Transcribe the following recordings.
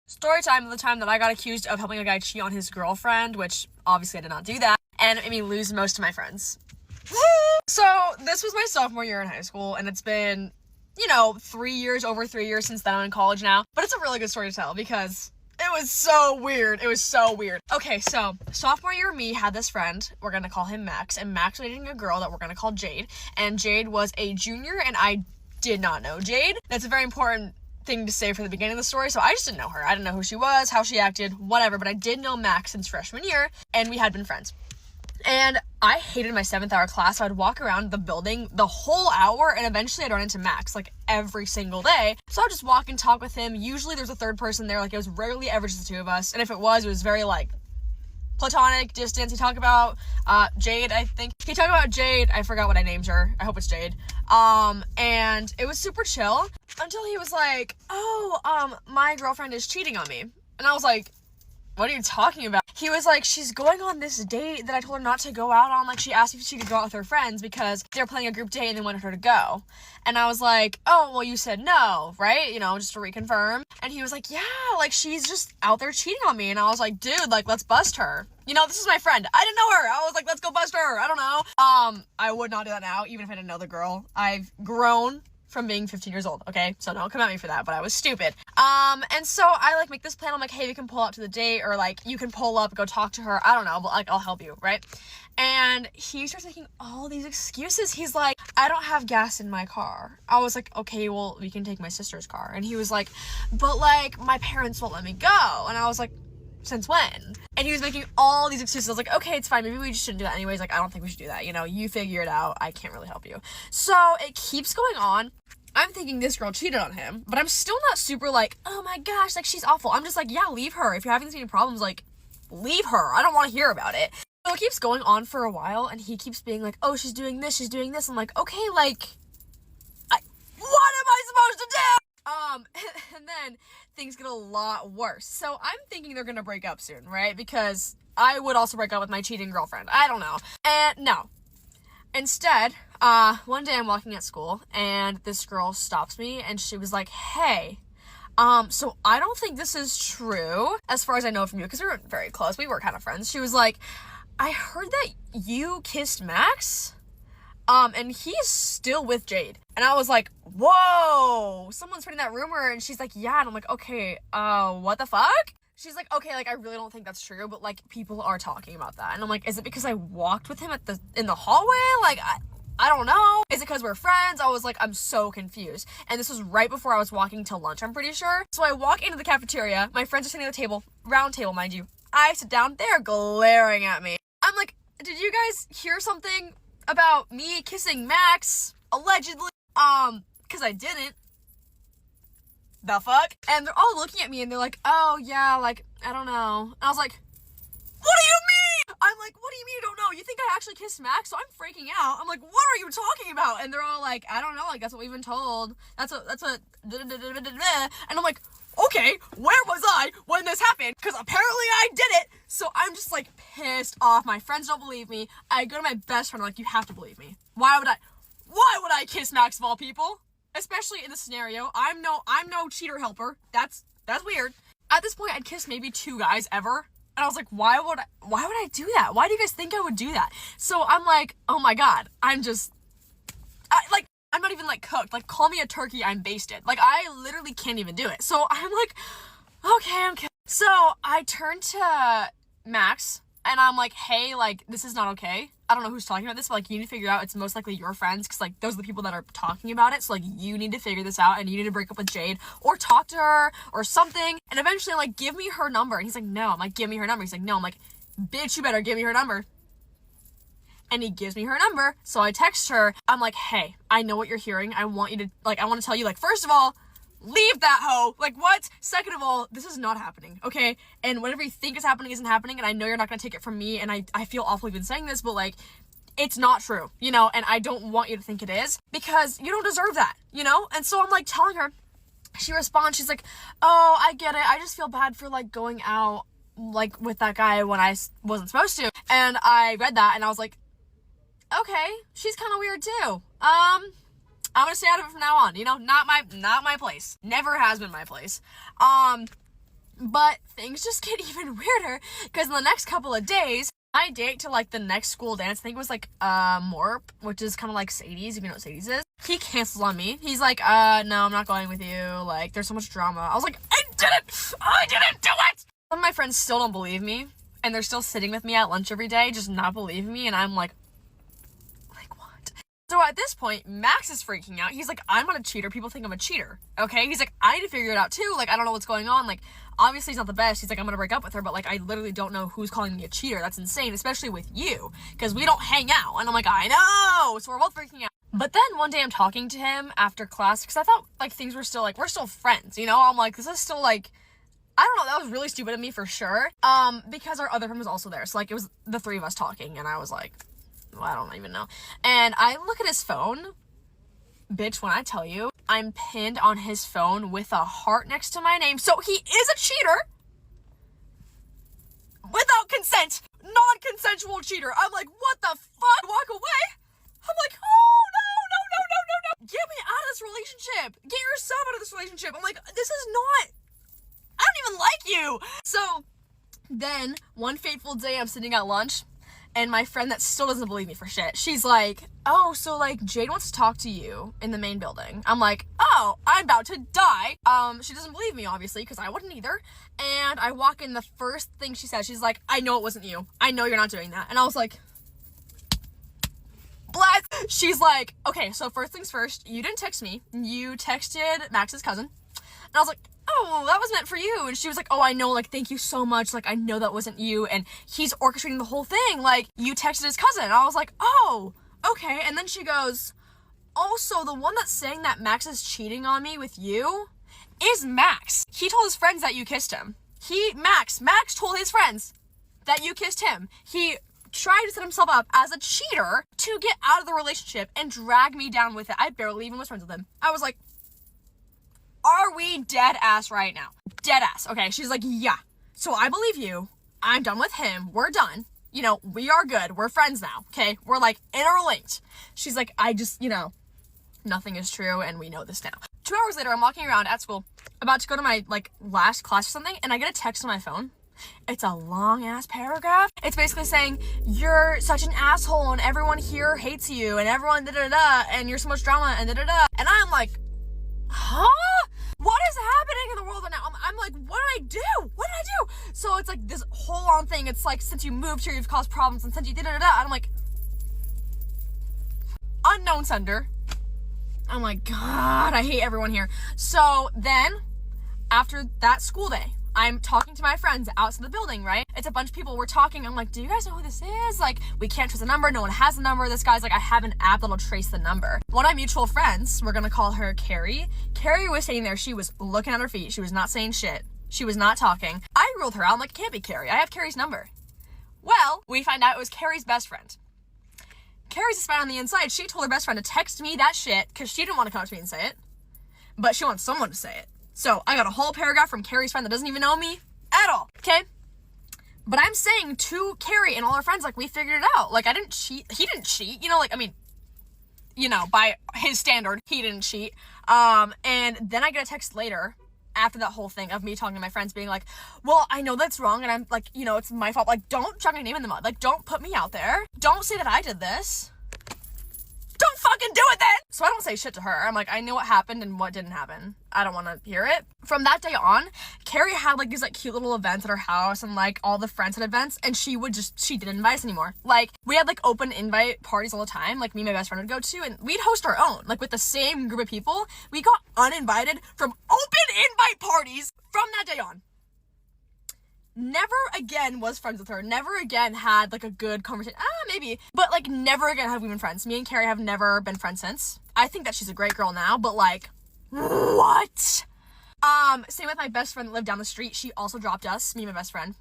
Story time of the time that I got accused of helping a guy cheat on his girlfriend, which obviously I did not do that, and it made me lose most of my friends. So this was my sophomore year in high school, and it's been, over 3 years since then. I'm in college now. But it's a really good story to tell because it was so weird. Okay, so sophomore year me had this friend. We're gonna call him Max, and Max was dating a girl that we're gonna call Jade, and Jade was a junior, and I did not know Jade. That's a very important thing to say for the beginning of the story, so I just didn't know her. I didn't know who she was, how she acted, whatever, but I did know Max since freshman year, and we had been friends. And I hated my 7th hour class, so I'd walk around the building the whole hour, and eventually I'd run into Max, every single day. So I'd just walk and talk with him. Usually there's a third person there, it was rarely ever just the two of us, and if it was very, platonic, distance. He talked about, Jade, I think. He talked about Jade, I forgot what I named her, I hope it's Jade, and it was super chill, until he was like, my girlfriend is cheating on me, and I was like, what are you talking about? He was like, she's going on this date that I told her not to go out on. She asked if she could go out with her friends because they were planning a group date and they wanted her to go. And I was like, oh, well, you said no, right? Just to reconfirm. And he was like, yeah, she's just out there cheating on me. And I was like, dude, let's bust her. This is my friend. I didn't know her. I was like, let's go bust her. I don't know. I would not do that now, even if I didn't know the girl. I've grown from being 15 years old, okay? So don't come at me for that, but I was stupid. And so I, make this plan. I'm like, hey, we can pull out to the date, or, you can pull up, go talk to her. I don't know, but, I'll help you, right? And he starts making all these excuses. He's like, I don't have gas in my car. I was like, okay, well, we can take my sister's car. And he was like, but, my parents won't let me go. And I was like, since when? And he was making all these excuses. I was like, okay, it's fine. Maybe we just shouldn't do that anyways. I don't think we should do that. You figure it out. I can't really help you. So it keeps going on. I'm thinking this girl cheated on him, but I'm still not super oh my gosh, she's awful. I'm just like, yeah, leave her. If you're having these many problems, leave her. I don't want to hear about it. So it keeps going on for a while, and he keeps being like, oh, she's doing this. I'm like, okay, what am I supposed to do? And then things get a lot worse. So I'm thinking they're gonna break up soon, right? Because I would also break up with my cheating girlfriend. I don't know. And no. Instead, one day I'm walking at school, and this girl stops me, and she was like, hey, so I don't think this is true, as far as I know from you, because we weren't very close. We were kind of friends. She was like, I heard that you kissed Max, and he's still with Jade. And I was like, whoa, someone's spreading that rumor. And she's like, yeah. And I'm like, okay, what the fuck? She's like, okay, I really don't think that's true, but, people are talking about that. And I'm like, is it because I walked with him in the hallway? I don't know. Is it because we're friends? I was like, I'm so confused. And this was right before I was walking to lunch, I'm pretty sure. So I walk into the cafeteria. My friends are sitting at the table, round table, mind you. I sit down, they're glaring at me. I'm like, did you guys hear something about me kissing Max, allegedly? Because I didn't. The fuck? And they're all looking at me, and they're like, oh, yeah, I don't know. And I was like, what do you mean? I'm like, what do you mean you don't know? You think I actually kissed Max? So I'm freaking out. I'm like, what are you talking about? And they're all like, I don't know, that's what we've been told. That's what, and I'm like, okay, where was I when this happened? Because apparently I did it. So I'm just, pissed off. My friends don't believe me. I go to my best friend, I'm like, you have to believe me. Why would I kiss Max of all people? Especially in this scenario. I'm no cheater helper. That's weird. At this point, I'd kissed maybe 2 guys ever. And I was like, why would I do that? Why do you guys think I would do that? So I'm like, oh my god, I'm not even cooked. Call me a turkey, I'm basted. I literally can't even do it. So I'm like, okay, I'm kidding. So I turn to Max, and I'm like, hey, this is not okay. I don't know who's talking about this, but, you need to figure out it's most likely your friends, because, those are the people that are talking about it, so, you need to figure this out, and you need to break up with Jade, or talk to her, or something, and eventually I'm like, give me her number, and he's like, no. I'm like, give me her number. He's like, no. I'm like, bitch, you better give me her number. And he gives me her number, so I text her. I'm like, hey, I know what you're hearing. I want you to, I want to tell you, first of all, leave that hoe. What? Second of all, this is not happening, okay? And whatever you think is happening isn't happening, and I know you're not gonna take it from me, and I feel awful even saying this, but, it's not true, and I don't want you to think it is, because you don't deserve that, And so I'm, telling her. She responds, she's like, oh, I get it. I just feel bad for, going out, with that guy when I wasn't supposed to. And I read that, and I was like, okay, she's kind of weird, too. I'm gonna stay out of it from now on. Not my place. Never has been my place. But things just get even weirder, because in the next couple of days, my date to like the next school dance, I think it was like Morp, which is kind of like Sadie's, if you know what Sadie's is. He cancels on me. He's like, no, I'm not going with you. Like, there's so much drama. I was like, I didn't do it! Some of my friends still don't believe me, and they're still sitting with me at lunch every day, just not believing me, and I'm like what? So at this point, Max is freaking out. He's like, I'm not a cheater. People think I'm a cheater. Okay? He's like, I need to figure it out too. Like, I don't know what's going on. Like, obviously he's not the best. He's like, I'm gonna break up with her, but like, I literally don't know who's calling me a cheater. That's insane, especially with you, because we don't hang out. And I'm like, I know! So we're both freaking out. But then one day I'm talking to him after class, because I thought like things were still like, we're still friends, you know? I'm like, this is still like, I don't know, that was really stupid of me for sure. Because our other friend was also there. So like, it was the three of us talking, and I was like, well, I don't even know. And I look at his phone. Bitch, when I tell you, I'm pinned on his phone with a heart next to my name. So he is a cheater. Without consent. Non-consensual cheater. I'm like, what the fuck? Walk away. I'm like, oh, no. Get me out of this relationship. Get yourself out of this relationship. I'm like, this is not, I don't even like you. So then one fateful day I'm sitting at lunch, and my friend that still doesn't believe me for shit, she's like, oh, so like Jade wants to talk to you in the main building. I'm like, oh, I'm about to die. She doesn't believe me, obviously, because I wouldn't either. And I walk in, the first thing she says, she's like, I know it wasn't you. I know you're not doing that. And I was like, bless. She's like, okay, so first things first, you didn't text me. You texted Max's cousin. And I was like, oh, that was meant for you. And she was like, oh, I know, like, thank you so much. Like, I know that wasn't you. And he's orchestrating the whole thing. Like, you texted his cousin. And I was like, oh, okay. And then she goes, also, the one that's saying that Max is cheating on me with you is Max. He told his friends that you kissed him. Max told his friends that you kissed him. He tried to set himself up as a cheater to get out of the relationship and drag me down with it. I barely even was friends with him. I was like, are we dead ass right now? Dead ass. Okay, she's like, yeah. So I believe you. I'm done with him. We're done. You know, we are good. We're friends now. Okay, we're like interlinked. She's like, I just, you know, nothing is true, and we know this now. 2 hours later, I'm walking around at school, about to go to my like last class or something, and I get a text on my phone. It's a long ass paragraph. It's basically saying, you're such an asshole, and everyone here hates you, and everyone da-da-da, and you're so much drama, and da-da-da. And I'm like, huh? What is happening in the world right now? I'm like, what did I do? What did I do? So it's like this whole long thing. It's like, since you moved here, you've caused problems, and since you da-da-da. And I'm like, unknown sender. I'm like, God, I hate everyone here. So then, after that school day, I'm talking to my friends outside the building, right? It's a bunch of people. We're talking. I'm like, do you guys know who this is? Like, we can't trace the number. No one has the number. This guy's like, I have an app that'll trace the number. One of my mutual friends, we're going to call her Carrie. Carrie was sitting there. She was looking at her feet. She was not saying shit. She was not talking. I ruled her out. I'm like, it can't be Carrie. I have Carrie's number. Well, we find out it was Carrie's best friend. Carrie's a spy on the inside. She told her best friend to text me that shit because she didn't want to come up to me and say it. But she wants someone to say it. So I got a whole paragraph from Carrie's friend that doesn't even know me at all, okay? But I'm saying to Carrie and all her friends, like, we figured it out. Like, I didn't cheat. He didn't cheat. You know, like, I mean, you know, by his standard, he didn't cheat. And then I get a text later after that whole thing of me talking to my friends being like, well, I know that's wrong. And I'm like, you know, it's my fault. Like, don't chuck my name in the mud. Like, don't put me out there. Don't say that I did this. Don't fucking do it then! So I don't say shit to her. I'm like, I know what happened and what didn't happen. I don't want to hear it. From that day on, Carrie had like these like cute little events at her house, and like all the friends had events, and she didn't invite us anymore. Like, we had like open invite parties all the time, like me and my best friend would go to, and we'd host our own, like with the same group of people. We got uninvited from open invite parties from that day on. Never again was friends with her. Never again had like a good conversation. Maybe. But like never again have we been friends. Me and Carrie have never been friends since. I think that she's a great girl now, but like, what? Same with my best friend that lived down the street. She also dropped us, me and my best friend.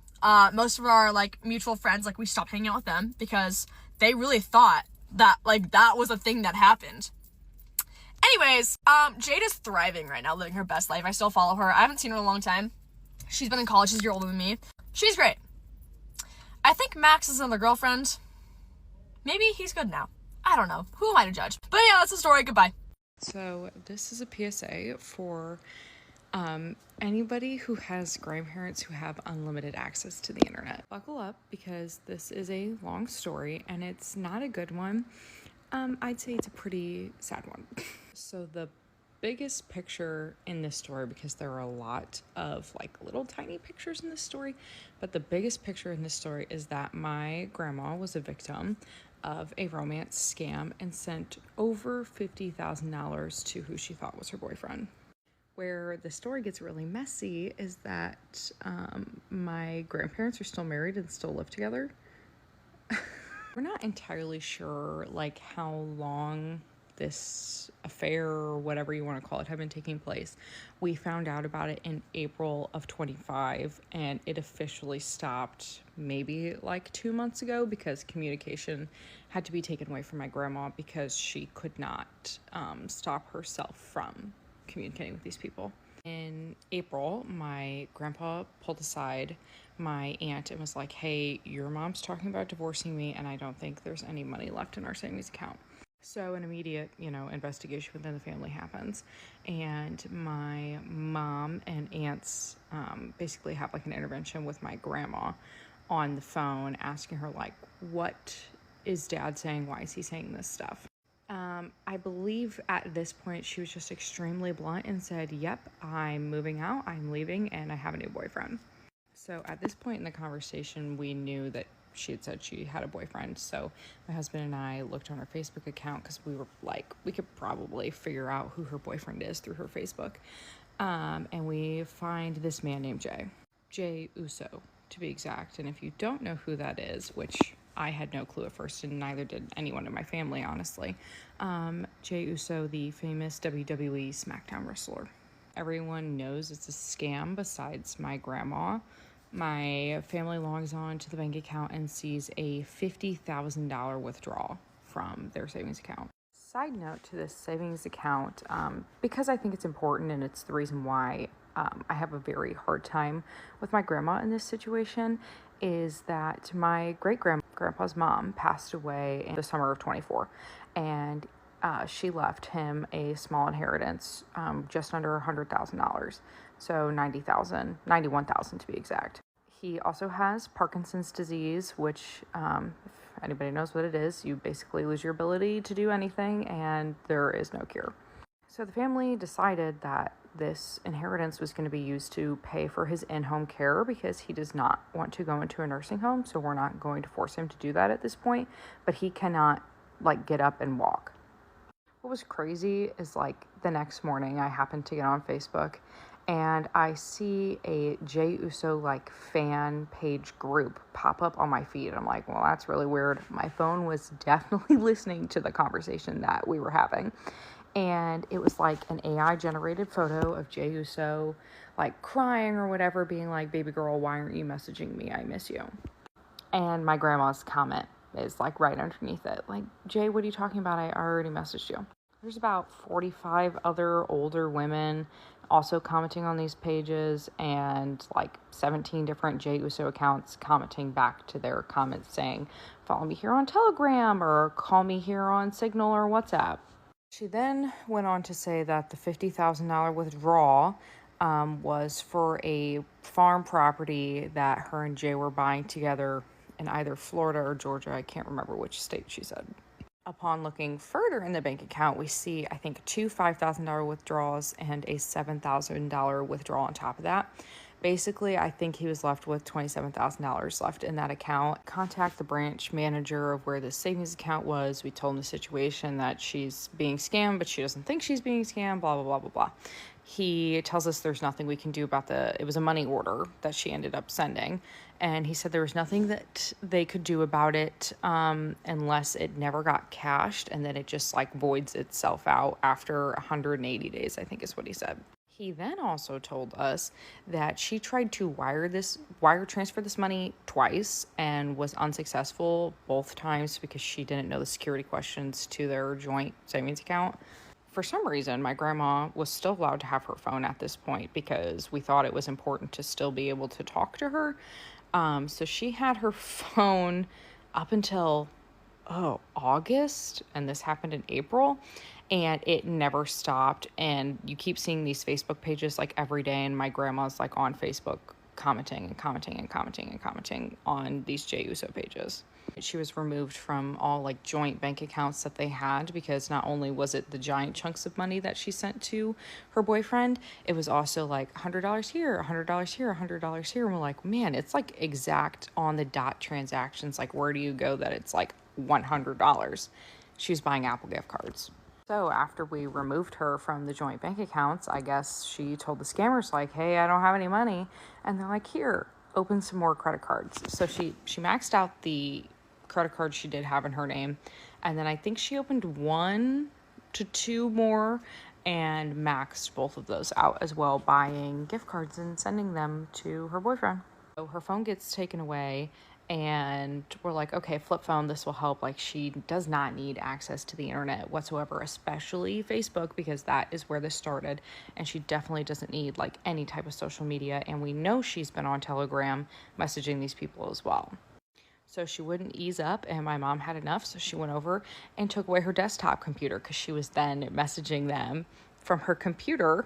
Most of our like mutual friends, like we stopped hanging out with them because they really thought that like that was a thing that happened. Anyways, Jade is thriving right now, living her best life. I still follow her. I haven't seen her in a long time. She's been in college. She's a year older than me. She's great. I think Max is another girlfriend. Maybe he's good now. I don't know. Who am I to judge? But yeah, that's the story. Goodbye. So this is a PSA for Anybody who has grandparents who have unlimited access to the internet, buckle up because this is a long story and it's not a good one. I'd say it's a pretty sad one. So the biggest picture in this story, because there are a lot of like little tiny pictures in this story, but the biggest picture in this story is that my grandma was a victim of a romance scam and sent over $50,000 to who she thought was her boyfriend. Where the story gets really messy is that my grandparents are still married and still live together. We're not entirely sure like how long this affair or whatever you want to call it had been taking place. We found out about it in April of 25 and it officially stopped maybe like 2 months ago because communication had to be taken away from my grandma because she could not stop herself from communicating with these people. In April, my grandpa pulled aside my aunt and was like, hey, your mom's talking about divorcing me and I don't think there's any money left in our savings account. So an immediate, investigation within the family happens. And my mom and aunts basically have like an intervention with my grandma on the phone asking her like, what is dad saying? Why is he saying this stuff? I believe at this point she was just extremely blunt and said, yep, I'm moving out, I'm leaving, and I have a new boyfriend. So at this point in the conversation, we knew that she had said she had a boyfriend. So my husband and I looked on her Facebook account because we were like, we could probably figure out who her boyfriend is through her Facebook. And we find this man named Jay Uso, to be exact. And if you don't know who that is, which I had no clue at first, and neither did anyone in my family, honestly. Jay Uso, the famous WWE SmackDown wrestler. Everyone knows it's a scam besides my grandma. My family logs on to the bank account and sees a $50,000 withdrawal from their savings account. Side note to this savings account, because I think it's important and it's the reason why I have a very hard time with my grandma in this situation, is that my great-grandpa's mom passed away in the summer of 24, and she left him a small inheritance, just under $100,000, so $91,000 to be exact. He also has Parkinson's disease, which, if anybody knows what it is, you basically lose your ability to do anything, and there is no cure. So the family decided that this inheritance was going to be used to pay for his in-home care because he does not want to go into a nursing home, so we're not going to force him to do that at this point, but he cannot like get up and walk. What was crazy is like the next morning I happened to get on Facebook and I see a Jay Uso like fan page group pop up on my feed. I'm like, well, that's really weird. My phone was definitely listening to the conversation that we were having. And it was like an AI generated photo of Jay Uso like crying or whatever, being like, baby girl, why aren't you messaging me? I miss you. And my grandma's comment is like right underneath it. Like, Jay, what are you talking about? I already messaged you. There's about 45 other older women also commenting on these pages and like 17 different Jay Uso accounts commenting back to their comments saying, follow me here on Telegram or call me here on Signal or WhatsApp. She then went on to say that the $50,000 withdrawal was for a farm property that her and Jay were buying together in either Florida or Georgia. I can't remember which state she said. Upon looking further in the bank account, we see, I think, two $5,000 withdrawals and a $7,000 withdrawal on top of that. Basically, I think he was left with $27,000 left in that account. Contact the branch manager of where the savings account was. We told him the situation, that she's being scammed, but she doesn't think she's being scammed, blah, blah, blah, blah, blah. He tells us there's nothing we can do about it was a money order that she ended up sending. And he said there was nothing that they could do about it unless it never got cashed and then it just like voids itself out after 180 days, I think is what he said. He then also told us that she tried to wire transfer this money twice and was unsuccessful both times because she didn't know the security questions to their joint savings account. For some reason, my grandma was still allowed to have her phone at this point because we thought it was important to still be able to talk to her. So she had her phone up until August, and this happened in April. and it never stopped. And you keep seeing these Facebook pages like every day, and my grandma's like on Facebook commenting and commenting and commenting and commenting on these Jey Uso pages. She was removed from all like joint bank accounts that they had, because not only was it the giant chunks of money that she sent to her boyfriend, it was also like $100 here, $100 here, $100 here. And we're like, man, it's like exact on the dot transactions. Like, where do you go that it's like $100? She was buying Apple gift cards. So after we removed her from the joint bank accounts, I guess she told the scammers like, hey, I don't have any money. And they're like, here, open some more credit cards. So she maxed out the credit cards she did have in her name. And then I think she opened 1 to 2 more and maxed both of those out as well, buying gift cards and sending them to her boyfriend. So her phone gets taken away, and we're like, okay, flip phone, this will help. Like, she does not need access to the internet whatsoever, especially Facebook, because that is where this started. And she definitely doesn't need like any type of social media. And we know she's been on Telegram messaging these people as well. So she wouldn't ease up, and my mom had enough. So she went over and took away her desktop computer, because she was then messaging them from her computer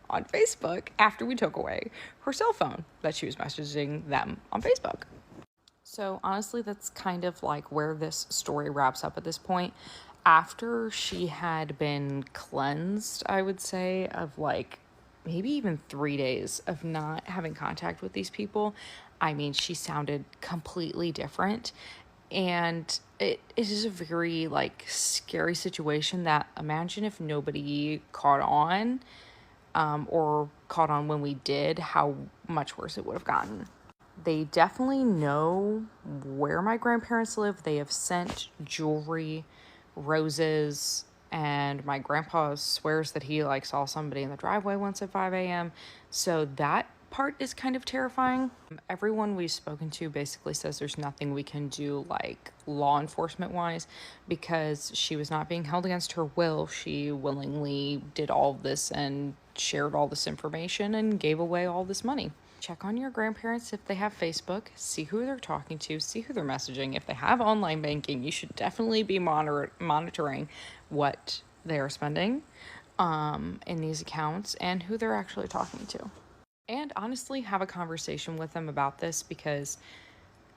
on Facebook after we took away her cell phone that she was messaging them on Facebook. So honestly, that's kind of like where this story wraps up at this point. After she had been cleansed, I would say, of like maybe even 3 days of not having contact with these people, I mean, she sounded completely different. And it is a very like scary situation that, imagine if nobody caught on, or caught on when we did, how much worse it would have gotten. They definitely know where my grandparents live. They have sent jewelry, roses, and my grandpa swears that he like saw somebody in the driveway once at 5 a.m. So that part is kind of terrifying. Everyone we've spoken to basically says there's nothing we can do like law enforcement wise, because she was not being held against her will. She willingly did all of this and shared all this information and gave away all this money. Check on your grandparents if they have Facebook, see who they're talking to, see who they're messaging. If they have online banking, you should definitely be monitoring what they're spending in these accounts and who they're actually talking to. And honestly, have a conversation with them about this, because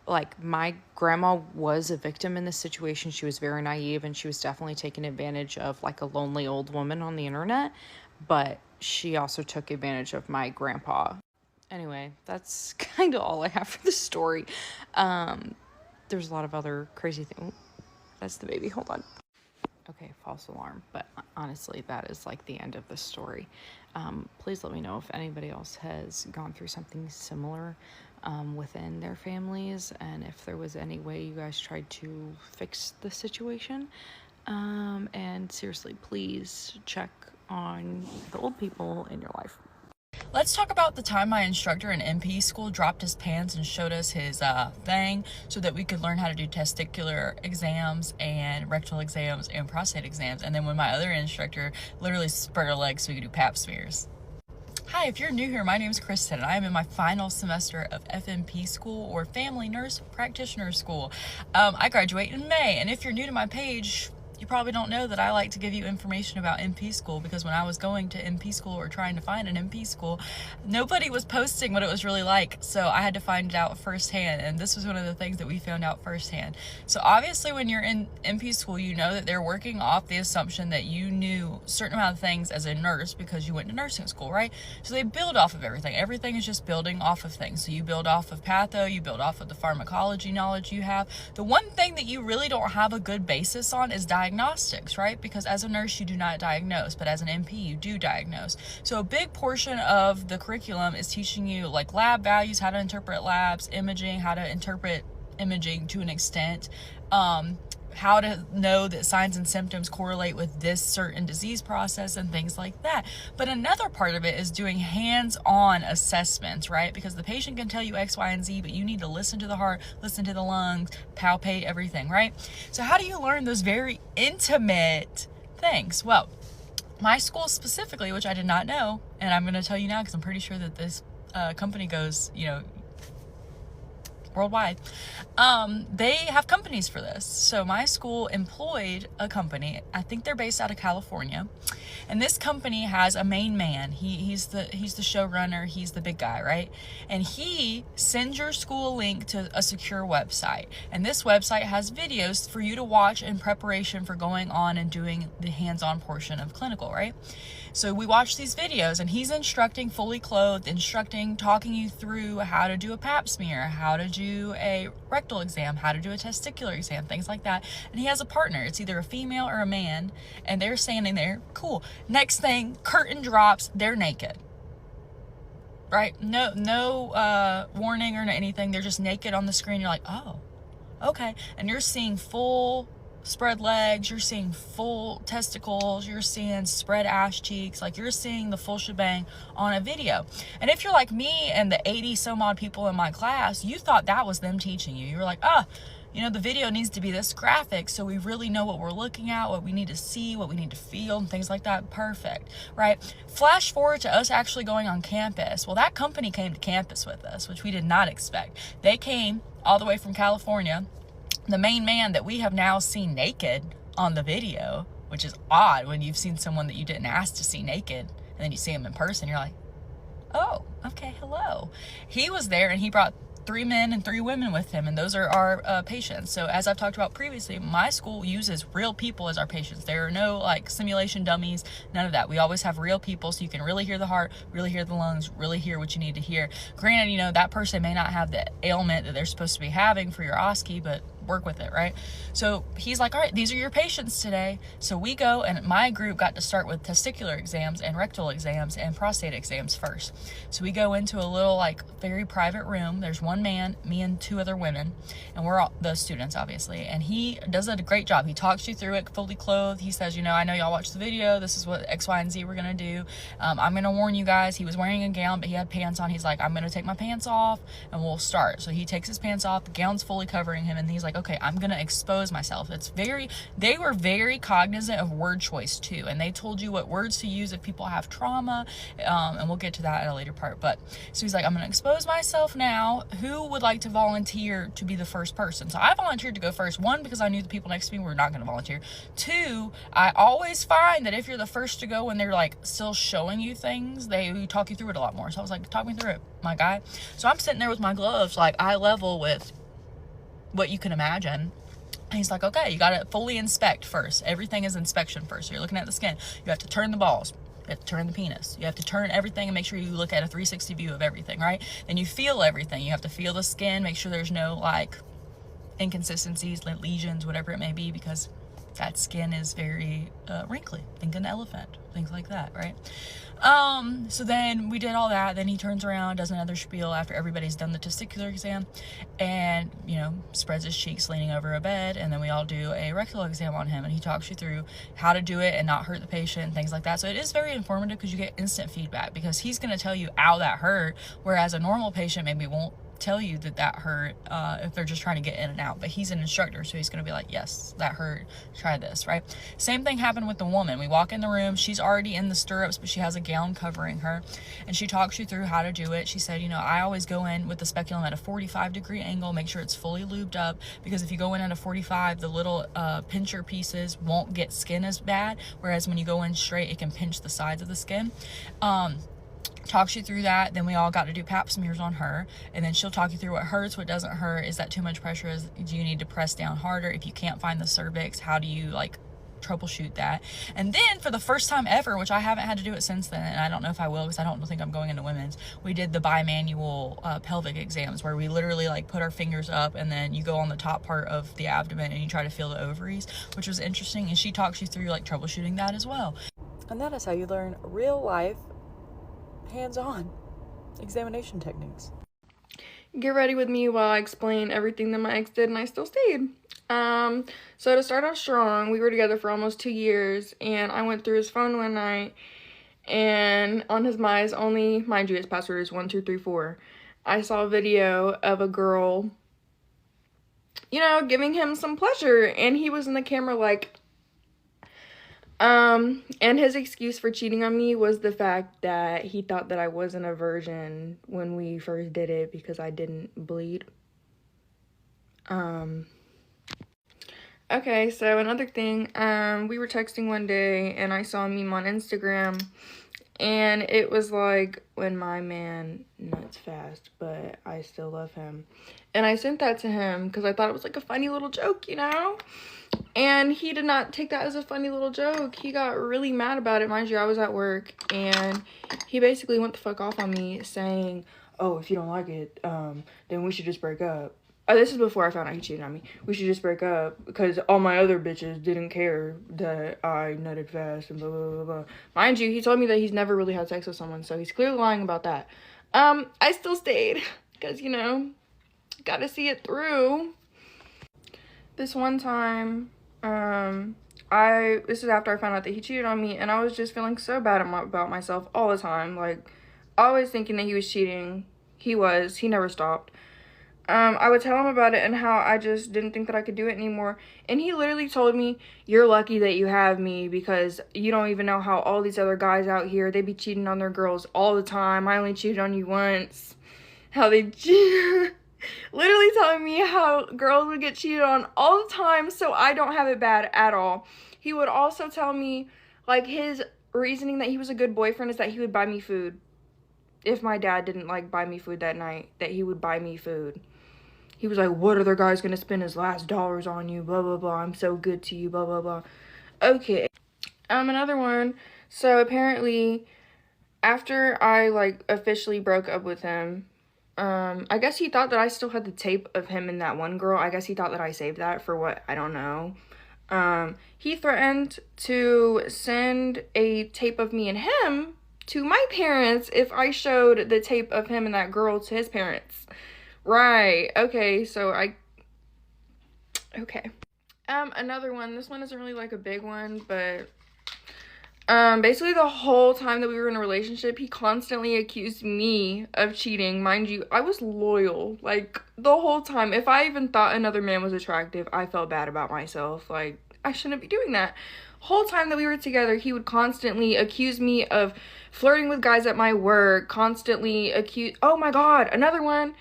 like my grandma was a victim in this situation. She was very naive, and she was definitely taking advantage of like a lonely old woman on the internet, but she also took advantage of my grandpa. Anyway, that's kind of all I have for the story. There's a lot of other crazy things. That's the baby. Hold on. Okay, false alarm. But honestly, that is like the end of the story. Please let me know if anybody else has gone through something similar within their families, and if there was any way you guys tried to fix the situation. And seriously, please check on the old people in your life. Let's talk about the time my instructor in MP school dropped his pants and showed us his thing so that we could learn how to do testicular exams and rectal exams and prostate exams. And then when my other instructor literally spread her legs so we could do pap smears. Hi, if you're new here, my name is Kristen, and I am in my final semester of FNP school, or Family Nurse Practitioner School. I graduate in May, and if you're new to my page, you probably don't know that I like to give you information about MP school, because when I was going to MP school or trying to find an MP school, nobody was posting what it was really like. So I had to find it out firsthand, and this was one of the things that we found out firsthand. So obviously when you're in MP school, you know that they're working off the assumption that you knew a certain amount of things as a nurse because you went to nursing school, right? So they build off of everything. Everything is just building off of things. So you build off of patho, you build off of the pharmacology knowledge you have. The one thing that you really don't have a good basis on is diagnostics, right? Because as a nurse, you do not diagnose, but as an MP, you do diagnose. So a big portion of the curriculum is teaching you like lab values, how to interpret labs, imaging, how to interpret imaging to an extent, how to know that signs and symptoms correlate with this certain disease process and things like that. But another part of it is doing hands-on assessments, right? Because the patient can tell you X, Y, and Z, but you need to listen to the heart, listen to the lungs, palpate everything, right? So how do you learn those very intimate things? Well, my school specifically, which I did not know, and I'm going to tell you now because I'm pretty sure that this company goes, worldwide. They have companies for this. So my school employed a company. I think they're based out of California. And this company has a main man. He's the showrunner. He's the big guy, right? And he sends your school a link to a secure website. And this website has videos for you to watch in preparation for going on and doing the hands-on portion of clinical, right? So we watch these videos, and he's instructing, fully clothed, talking you through how to do a pap smear, how to do a rectal exam, how to do a testicular exam, things like that. And he has a partner. It's either a female or a man, and they're standing there. Cool. Next thing, curtain drops, they're naked. Right? No warning or anything. They're just naked on the screen. You're like, oh, okay. And you're seeing full spread legs, you're seeing full testicles, you're seeing spread ass cheeks, like you're seeing the full shebang on a video. And if you're like me and the 80 some odd people in my class, you thought that was them teaching you. You were like, the video needs to be this graphic so we really know what we're looking at, what we need to see, what we need to feel, and things like that. Perfect, right? Flash forward to us actually going on campus. Well, that company came to campus with us, which we did not expect. They came all the way from California. The main man that we have now seen naked on the video, which is odd when you've seen someone that you didn't ask to see naked, and then you see him in person, you're like, oh, okay, hello. He was there, and he brought 3 men and 3 women with him, and those are our patients. So as I've talked about previously, my school uses real people as our patients. There are no like simulation dummies, none of that. We always have real people, so you can really hear the heart, really hear the lungs, really hear what you need to hear. Granted, that person may not have the ailment that they're supposed to be having for your OSCE, but work with it, right? So he's like, all right, these are your patients today. So we go, and my group got to start with testicular exams and rectal exams and prostate exams first. So we go into a little like very private room. There's one man, me and 2 other women, and we're all the students obviously, and he does a great job. He talks you through it fully clothed. He says, I know y'all watched the video, this is what X, Y, and Z we're gonna do. I'm gonna warn you guys, he was wearing a gown, but he had pants on. He's like, I'm gonna take my pants off and we'll start. So he takes his pants off, the gown's fully covering him, and he's like, okay, I'm gonna expose myself. They were very cognizant of word choice too, and they told you what words to use if people have trauma, and we'll get to that at a later part. But so he's like, I'm gonna expose myself now. Who would like to volunteer to be the first person? So I volunteered to go first. 1, because I knew the people next to me were not gonna volunteer. 2, I always find that if you're the first to go when they're like still showing you things, they talk you through it a lot more. So I was like, talk me through it, my guy. So I'm sitting there with my gloves, like eye level with what you can imagine. And he's like, okay, you gotta fully inspect first. Everything is inspection first. So you're looking at the skin. You have to turn the balls. You have to turn the penis. You have to turn everything and make sure you look at a 360 view of everything, right? Then you feel everything. You have to feel the skin, make sure there's no like inconsistencies, lesions, whatever it may be, because that skin is very wrinkly. Think an elephant, things like that, right? So then we did all that. Then he turns around, does another spiel after everybody's done the testicular exam, and spreads his cheeks leaning over a bed, and then we all do a rectal exam on him, and he talks you through how to do it and not hurt the patient and things like that. So it is very informative because you get instant feedback, because he's going to tell you, ow, that hurt, whereas a normal patient maybe won't tell you that hurt if they're just trying to get in and out. But he's an instructor, so he's going to be like, yes, that hurt, try this, right? Same thing happened with the woman. We walk in the room, she's already in the stirrups, but she has a gown covering her, and she talks you through how to do it. She said, I always go in with the speculum at a 45-degree angle, make sure it's fully lubed up, because if you go in at a 45, the little pincher pieces won't get skin as bad, whereas when you go in straight, it can pinch the sides of the skin. Talks you through that. Then we all got to do pap smears on her, and then she'll talk you through what hurts, what doesn't hurt. Is that too much pressure? Do you need to press down harder? If you can't find the cervix, how do you troubleshoot that? And then for the first time ever, which I haven't had to do it since then, and I don't know if I will, because I don't think I'm going into women's, we did the bimanual pelvic exams, where we literally put our fingers up, and then you go on the top part of the abdomen and you try to feel the ovaries, which was interesting. And she talks you through troubleshooting that as well. And that is how you learn real life hands-on examination techniques. Get ready with me while I explain everything that my ex did and I still stayed. So to start off strong, we were together for almost 2 years, and I went through his phone one night, and on his MySpace only, mind you, his password is 1234. I saw a video of a girl, giving him some pleasure, and he was in the camera and his excuse for cheating on me was the fact that he thought that I wasn't a virgin when we first did it because I didn't bleed. Okay, so another thing, we were texting one day and I saw a meme on Instagram and it was like, when my man nuts fast, but I still love him. And I sent that to him because I thought it was like a funny little joke, you know? And he did not take that as a funny little joke. He got really mad about it. Mind you, I was at work and he basically went the fuck off on me saying, oh, if you don't like it, then we should just break up. This is before I found out he cheated on me. We should just break up because all my other bitches didn't care that I nutted fast and blah, blah, blah, blah. Mind you, he told me that he's never really had sex with someone, so he's clearly lying about that. I still stayed because, you know, gotta see it through. This one time, this is after I found out that he cheated on me, and I was just feeling so bad about myself all the time. Like, always thinking that he was cheating. He never stopped. I would tell him about it and how I just didn't think that I could do it anymore. And he literally told me, you're lucky that you have me because you don't even know how all these other guys out here, they be cheating on their girls all the time. I only cheated on you once. How they literally telling me how girls would get cheated on all the time, so I don't have it bad at all. He would also tell me, like, his reasoning that he was a good boyfriend is that he would buy me food. If my dad didn't, like, buy me food that night, that he would buy me food. He was like, what other guy's gonna spend his last dollars on you, blah, blah, blah, I'm so good to you, blah, blah, blah. Okay. Another one. So, apparently, after I, like, officially broke up with him, I guess he thought that I still had the tape of him and that one girl. I guess he thought that I saved that for what, I don't know. He threatened to send a tape of me and him to my parents if I showed the tape of him and that girl to his parents. Right. Okay, so okay. Another one. This one isn't really like a big one, but basically the whole time that we were in a relationship, he constantly accused me of cheating. Mind you, I was loyal, like, the whole time. If I even thought another man was attractive, I felt bad about myself. Like, I shouldn't be doing that. Whole time that we were together, he would constantly accuse me of flirting with guys at my work, constantly oh my god, another one.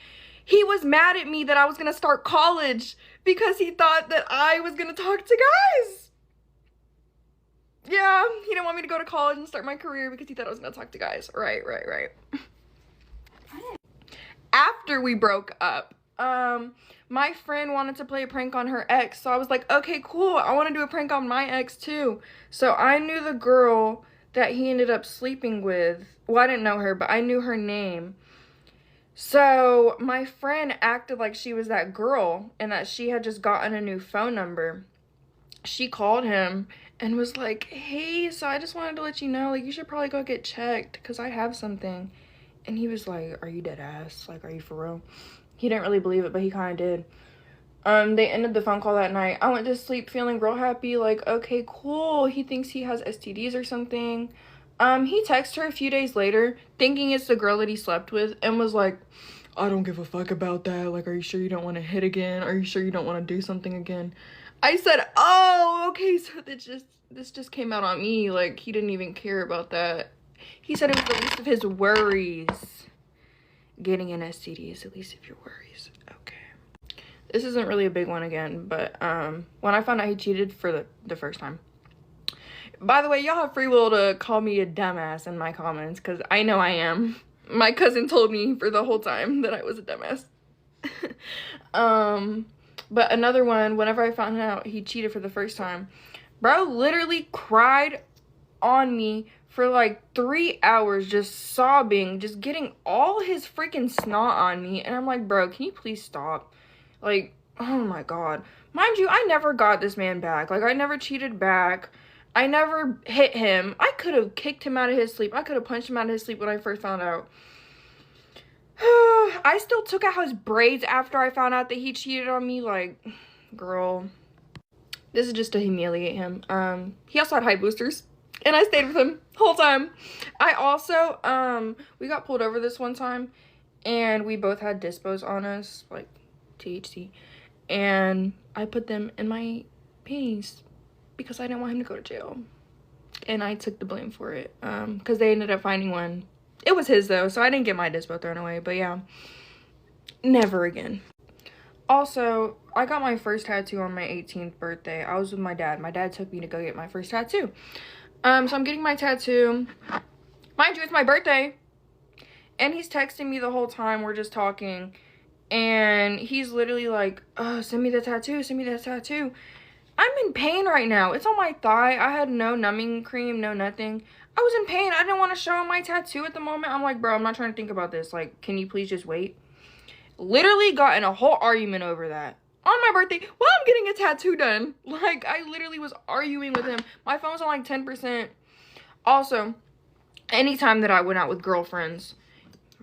He was mad at me that I was gonna start college because he thought that I was gonna talk to guys. Yeah, he didn't want me to go to college and start my career because he thought I was gonna talk to guys. Right. After we broke up, my friend wanted to play a prank on her ex, so I was like, okay, cool, I want to do a prank on my ex too. So I knew the girl that he ended up sleeping with. Well, I didn't know her, but I knew her name. So my friend acted like she was that girl and that she had just gotten a new phone number. She called him and was like, hey, so I just wanted to let you know, like, you should probably go get checked because I have something. And he was like, are you dead ass? Like, are you for real? He didn't really believe it, but he kind of did. They ended the phone call that night. I went to sleep feeling real happy, like, okay, cool. He thinks he has STDs or something. He texted her a few days later, thinking it's the girl that he slept with, and was like, I don't give a fuck about that. Like, are you sure you don't want to hit again? Are you sure you don't want to do something again? I said, oh, okay, so this just came out on me. Like, he didn't even care about that. He said it was the least of his worries. Getting an STD is the least of your worries. Okay. This isn't really a big one again, but when I found out he cheated for the first time. By the way, y'all have free will to call me a dumbass in my comments, because I know I am. My cousin told me for the whole time that I was a dumbass. But another one, whenever I found out he cheated for the first time, bro literally cried on me for like 3 hours, just sobbing, just getting all his freaking snot on me. And I'm like, bro, can you please stop? Like, oh my god. Mind you, I never got this man back. Like, I never cheated back. I never hit him. I could have kicked him out of his sleep. I could have punched him out of his sleep when I first found out. I still took out his braids after I found out that he cheated on me. Like, girl, this is just to humiliate him. He also had high boosters, and I stayed with him the whole time. I also, we got pulled over this one time, and we both had dispos on us, like THC, and I put them in my panties because I didn't want him to go to jail, and I took the blame for it, because they ended up finding one. It was his though, so I didn't get my dispo thrown away, but yeah, never again. Also, I got my first tattoo on my 18th birthday. I was with my dad. My dad took me to go get my first tattoo. So I'm getting my tattoo. Mind you, it's my birthday. And he's texting me the whole time. We're just talking. And he's literally like, oh, send me the tattoo. Send me the tattoo. I'm in pain right now. It's on my thigh. I had no numbing cream, no nothing. I was in pain. I didn't want to show him my tattoo at the moment. I'm like, bro, I'm not trying to think about this. Like, can you please just wait? Literally got in a whole argument over that. On my birthday, while I'm getting a tattoo done. Like, I literally was arguing with him. My phone's on like 10%. Also, anytime that I went out with girlfriends,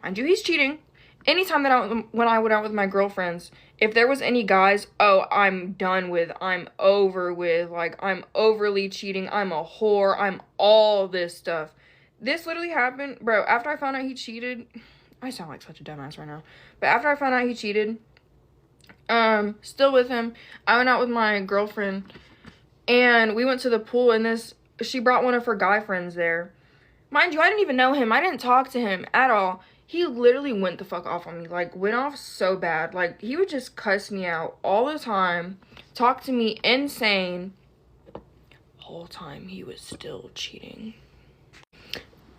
mind you, he's cheating. Anytime that when I went out with my girlfriends, if there was any guys, oh, I'm done with, I'm over with, like, I'm overly cheating, I'm a whore, I'm all this stuff. This literally happened, bro, after I found out he cheated. I sound like such a dumbass right now. But after I found out he cheated, still with him, I went out with my girlfriend, and we went to the pool, and she brought one of her guy friends there. Mind you, I didn't even know him. I didn't talk to him at all. He literally went the fuck off on me. Like, went off so bad. Like, he would just cuss me out all the time. Talk to me insane. Whole time he was still cheating.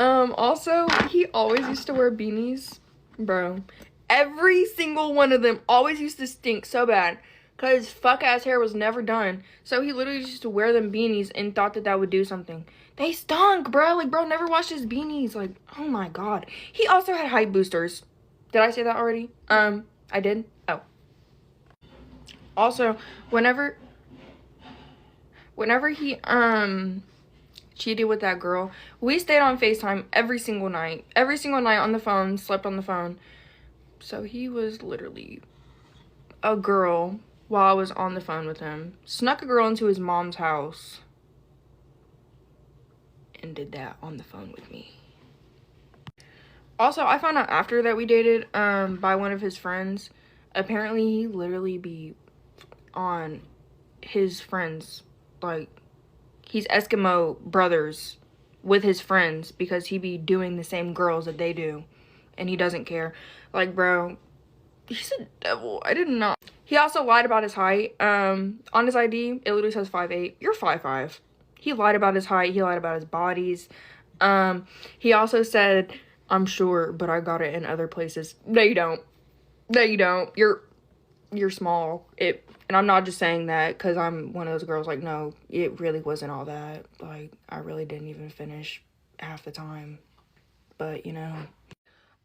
Also, he always used to wear beanies. Bro. Every single one of them always used to stink so bad. Because his fuck-ass hair was never done. So he literally used to wear them beanies and thought that that would do something. They stunk, bro. Like, bro never washed his beanies. Like, oh my god. He also had height boosters. Did I say that already? I did? Oh. Also, whenever he, cheated with that girl, we stayed on FaceTime every single night. Every single night on the phone, slept on the phone. So he was literally a girl while I was on the phone with him. Snuck a girl into his mom's house. And did that on the phone with me. Also, I found out after that we dated, by one of his friends. Apparently, he literally be on his friends. Like, he's Eskimo brothers with his friends because he be doing the same girls that they do. And he doesn't care. Like, bro, he's a devil. I did not. He also lied about his height. On his ID, it literally says 5'8". You're 5'5". He lied about his height. He lied about his bodies. He also said, I'm sure, but I got it in other places. No, you don't. No, you don't. You're small. And I'm not just saying that because I'm one of those girls. Like, no, it really wasn't all that. Like, I really didn't even finish half the time. But, you know.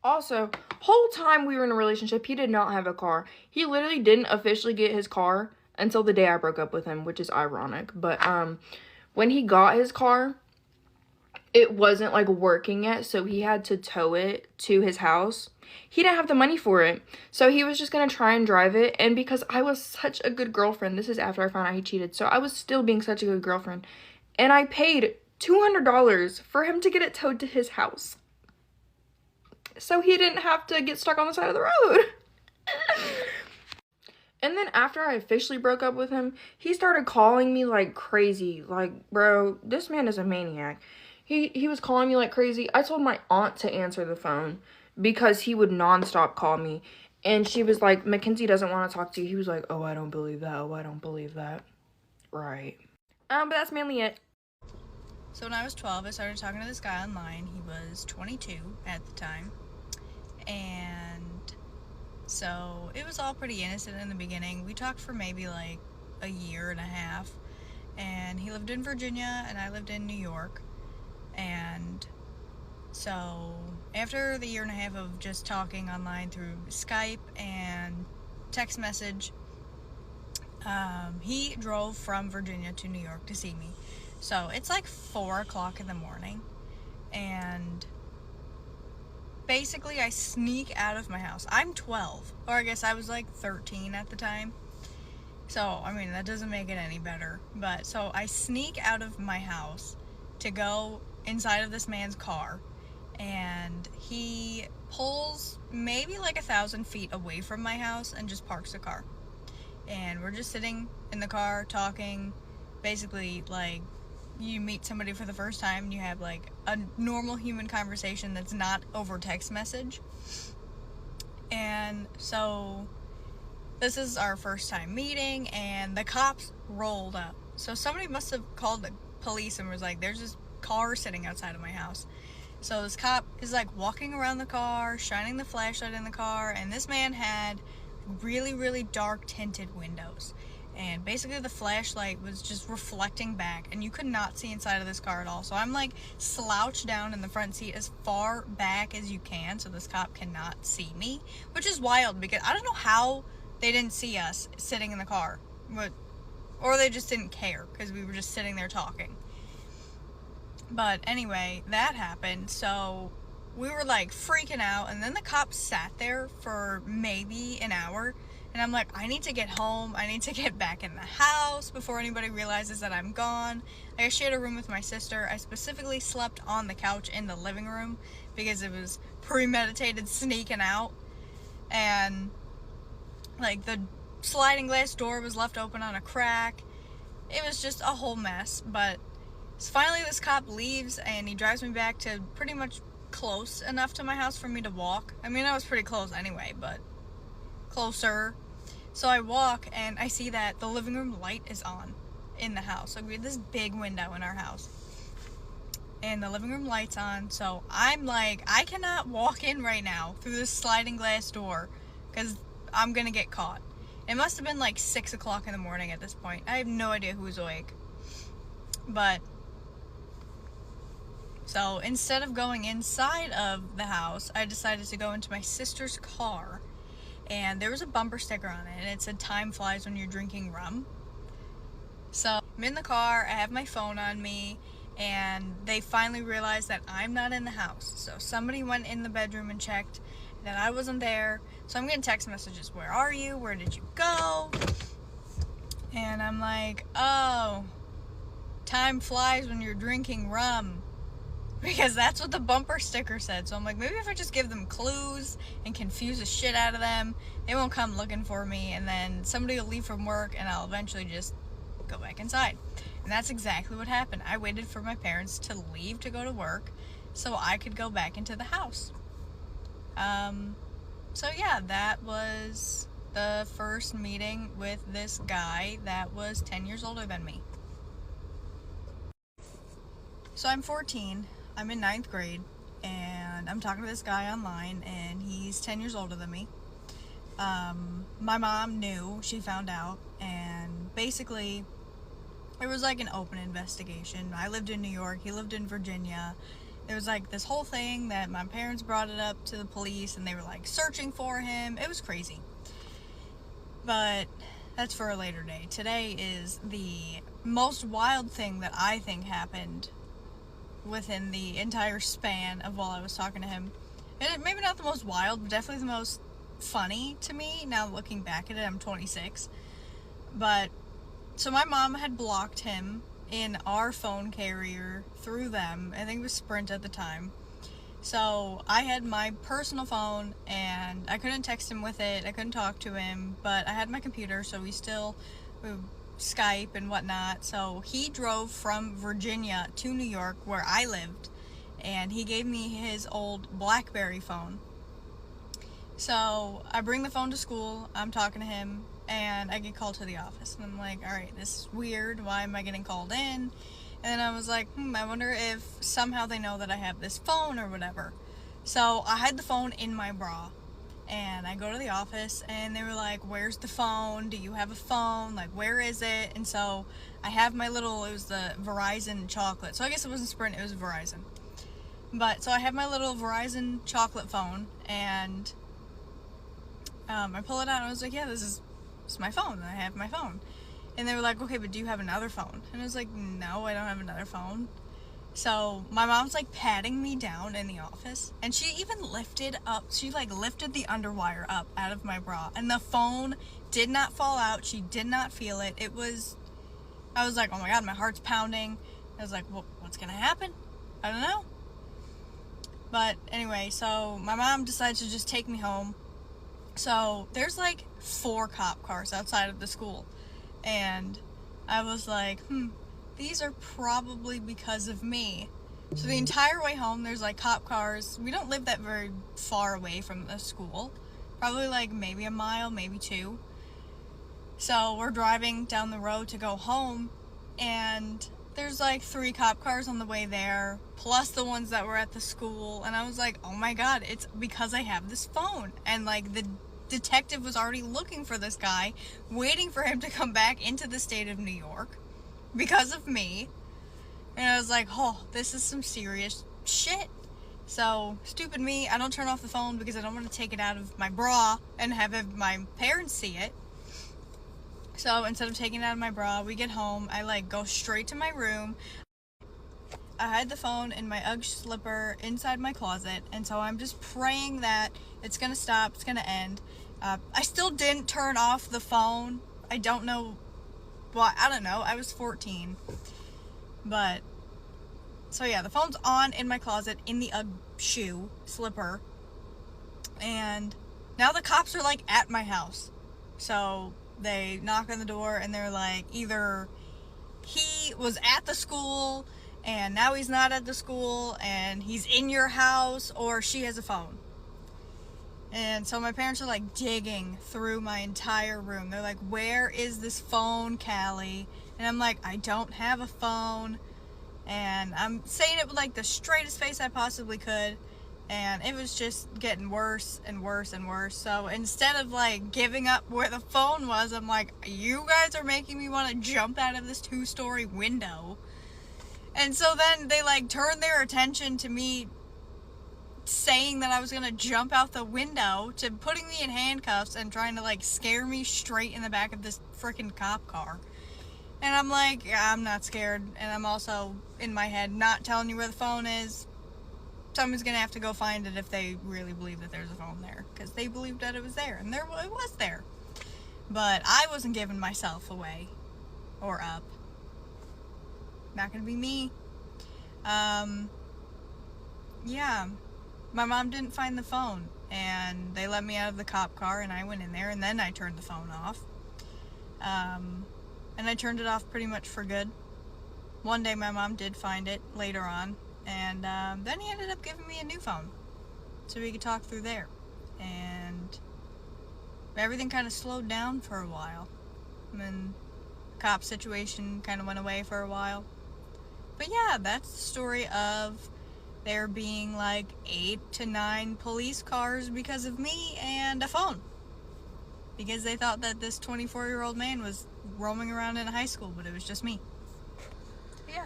Also, whole time we were in a relationship, he did not have a car. He literally didn't officially get his car until the day I broke up with him, which is ironic. But, when he got his car, it wasn't, like, working yet, so he had to tow it to his house. He didn't have the money for it, so he was just gonna try and drive it, and because I was such a good girlfriend, this is after I found out he cheated, so I was still being such a good girlfriend, and I paid $200 for him to get it towed to his house. So he didn't have to get stuck on the side of the road. And then after I officially broke up with him, he started calling me like crazy. Like, bro, this man is a maniac. He was calling me like crazy. I told my aunt to answer the phone because he would nonstop call me. And she was like, Mackenzie doesn't want to talk to you. He was like, oh, I don't believe that. Oh, I don't believe that. Right. But that's mainly it. So when I was 12, I started talking to this guy online. He was 22 at the time. And so it was all pretty innocent in the beginning. We talked for maybe like a year and a half. And he lived in Virginia and I lived in New York. And so after the year and a half of just talking online through Skype and text message, he drove from Virginia to New York to see me. So it's like 4 o'clock in the morning, and basically I sneak out of my house. I'm 12, or I guess I was like 13 at the time. So, I mean, that doesn't make it any better. But, so I sneak out of my house to go inside of this man's car, and he pulls maybe like 1,000 feet away from my house and just parks the car. And we're just sitting in the car talking, basically like you meet somebody for the first time and you have like a normal human conversation that's not over text message. And so this is our first time meeting, and the cops rolled up. So somebody must have called the police and was like, there's this car sitting outside of my house. So this cop is like walking around the car, shining the flashlight in the car, and this man had really, really dark tinted windows. And basically the flashlight was just reflecting back, and you could not see inside of this car at all. So I'm like slouched down in the front seat as far back as you can so this cop cannot see me, which is wild because I don't know how they didn't see us sitting in the car, or they just didn't care because we were just sitting there talking. But anyway, that happened, so we were like freaking out, and then the cops sat there for maybe an hour, and I'm like, I need to get home, I need to get back in the house before anybody realizes that I'm gone. I shared a room with my sister. I specifically slept on the couch in the living room because it was premeditated sneaking out, and like the sliding glass door was left open on a crack. It was just a whole mess. But finally this cop leaves, and he drives me back to pretty much close enough to my house for me to walk. I mean, I was pretty close anyway, but closer. So I walk, and I see that the living room light is on in the house. Like, we had this big window in our house, and the living room light's on. So I'm like, I cannot walk in right now through this sliding glass door because I'm gonna get caught. It must have been like 6 o'clock in the morning at this point. I have no idea who was awake. But so instead of going inside of the house, I decided to go into my sister's car, and there was a bumper sticker on it, and it said "Time flies when you're drinking rum." So I'm in the car, I have my phone on me, and they finally realized that I'm not in the house. So somebody went in the bedroom and checked that I wasn't there. So I'm getting text messages, where are you? Where did you go? And I'm like, oh, time flies when you're drinking rum. Because that's what the bumper sticker said. So I'm like, maybe if I just give them clues and confuse the shit out of them, they won't come looking for me, and then somebody will leave from work and I'll eventually just go back inside. And that's exactly what happened. I waited for my parents to leave to go to work so I could go back into the house. So yeah, that was the first meeting with this guy that was 10 years older than me. So I'm 14, I'm in 9th grade, and I'm talking to this guy online, and he's 10 years older than me. My mom knew, she found out, and basically it was like an open investigation. I lived in New York, he lived in Virginia. There was like this whole thing that my parents brought it up to the police, and they were like searching for him. It was crazy. But that's for a later day. Today is the most wild thing that I think happened within the entire span of while I was talking to him. And maybe not the most wild, but definitely the most funny to me now looking back at it. I'm 26. But so my mom had blocked him in our phone carrier through them. I think it was Sprint at the time. So I had my personal phone, and I couldn't text him with it, I couldn't talk to him, but I had my computer, so we Skype and whatnot. So he drove from Virginia to New York, where I lived, and he gave me his old BlackBerry phone. So I bring the phone to school, I'm talking to him, and I get called to the office, and I'm like, alright, this is weird, why am I getting called in? And then I was like, I wonder if somehow they know that I have this phone or whatever. So I had the phone in my bra, and I go to the office, and they were like, where's the phone? Do you have a phone? Like, where is it? And so I have my little, it was the Verizon chocolate. So I guess it wasn't Sprint, it was Verizon. But so I have my little Verizon chocolate phone, and I pull it out, and I was like, yeah, this is my phone, and I have my phone. And they were like, okay, but do you have another phone? And I was like, no, I don't have another phone. So my mom's like patting me down in the office, and she even lifted the underwire up out of my bra, and the phone did not fall out. She did not feel it. I was like, oh my god, my heart's pounding. I was like, well, what's gonna happen? I don't know. But anyway, so my mom decides to just take me home. So there's like 4 cop cars outside of the school, and I was like, these are probably because of me. So the entire way home, there's like cop cars. We don't live that very far away from the school, probably like maybe a mile, maybe 2. So we're driving down the road to go home, and there's like 3 cop cars on the way there, plus the ones that were at the school. And I was like, oh my god, it's because I have this phone. And like the detective was already looking for this guy, waiting for him to come back into the state of New York because of me. And I was like, oh, this is some serious shit. So, stupid me, I don't turn off the phone because I don't want to take it out of my bra and have my parents see it. So, instead of taking it out of my bra, we get home, I like go straight to my room. I hide the phone in my UGG slipper inside my closet, and so I'm just praying that it's gonna stop, it's gonna end. I still didn't turn off the phone. I don't know why, I don't know, I was 14. But, so yeah, the phone's on in my closet in the UGG shoe slipper, and now the cops are like at my house. So they knock on the door and they're like, either he was at the school and now he's not at the school and he's in your house, or she has a phone. And so my parents are like digging through my entire room. They're like, where is this phone, Callie? And I'm like, I don't have a phone. And I'm saying it with like the straightest face I possibly could. And it was just getting worse and worse and worse. So instead of like giving up where the phone was, I'm like, you guys are making me want to jump out of this 2-story window. And so then they like turned their attention to me saying that I was gonna jump out the window, to putting me in handcuffs and trying to like scare me straight in the back of this freaking cop car. And I'm like, yeah, I'm not scared. And I'm also in my head not telling you where the phone is. Someone's gonna have to go find it if they really believe that there's a phone there, because they believed that it was there, and it was there. But I wasn't giving myself away or up. Not gonna be me. Yeah, my mom didn't find the phone, and they let me out of the cop car, and I went in there, and then I turned the phone off. And I turned it off pretty much for good. One day my mom did find it later on, and then he ended up giving me a new phone so we could talk through there. And everything kind of slowed down for a while. And then the cop situation kind of went away for a while. But yeah, that's the story of there being like 8 to 9 police cars because of me and a phone. Because they thought that this 24-year-old man was roaming around in a high school, but it was just me. Yeah.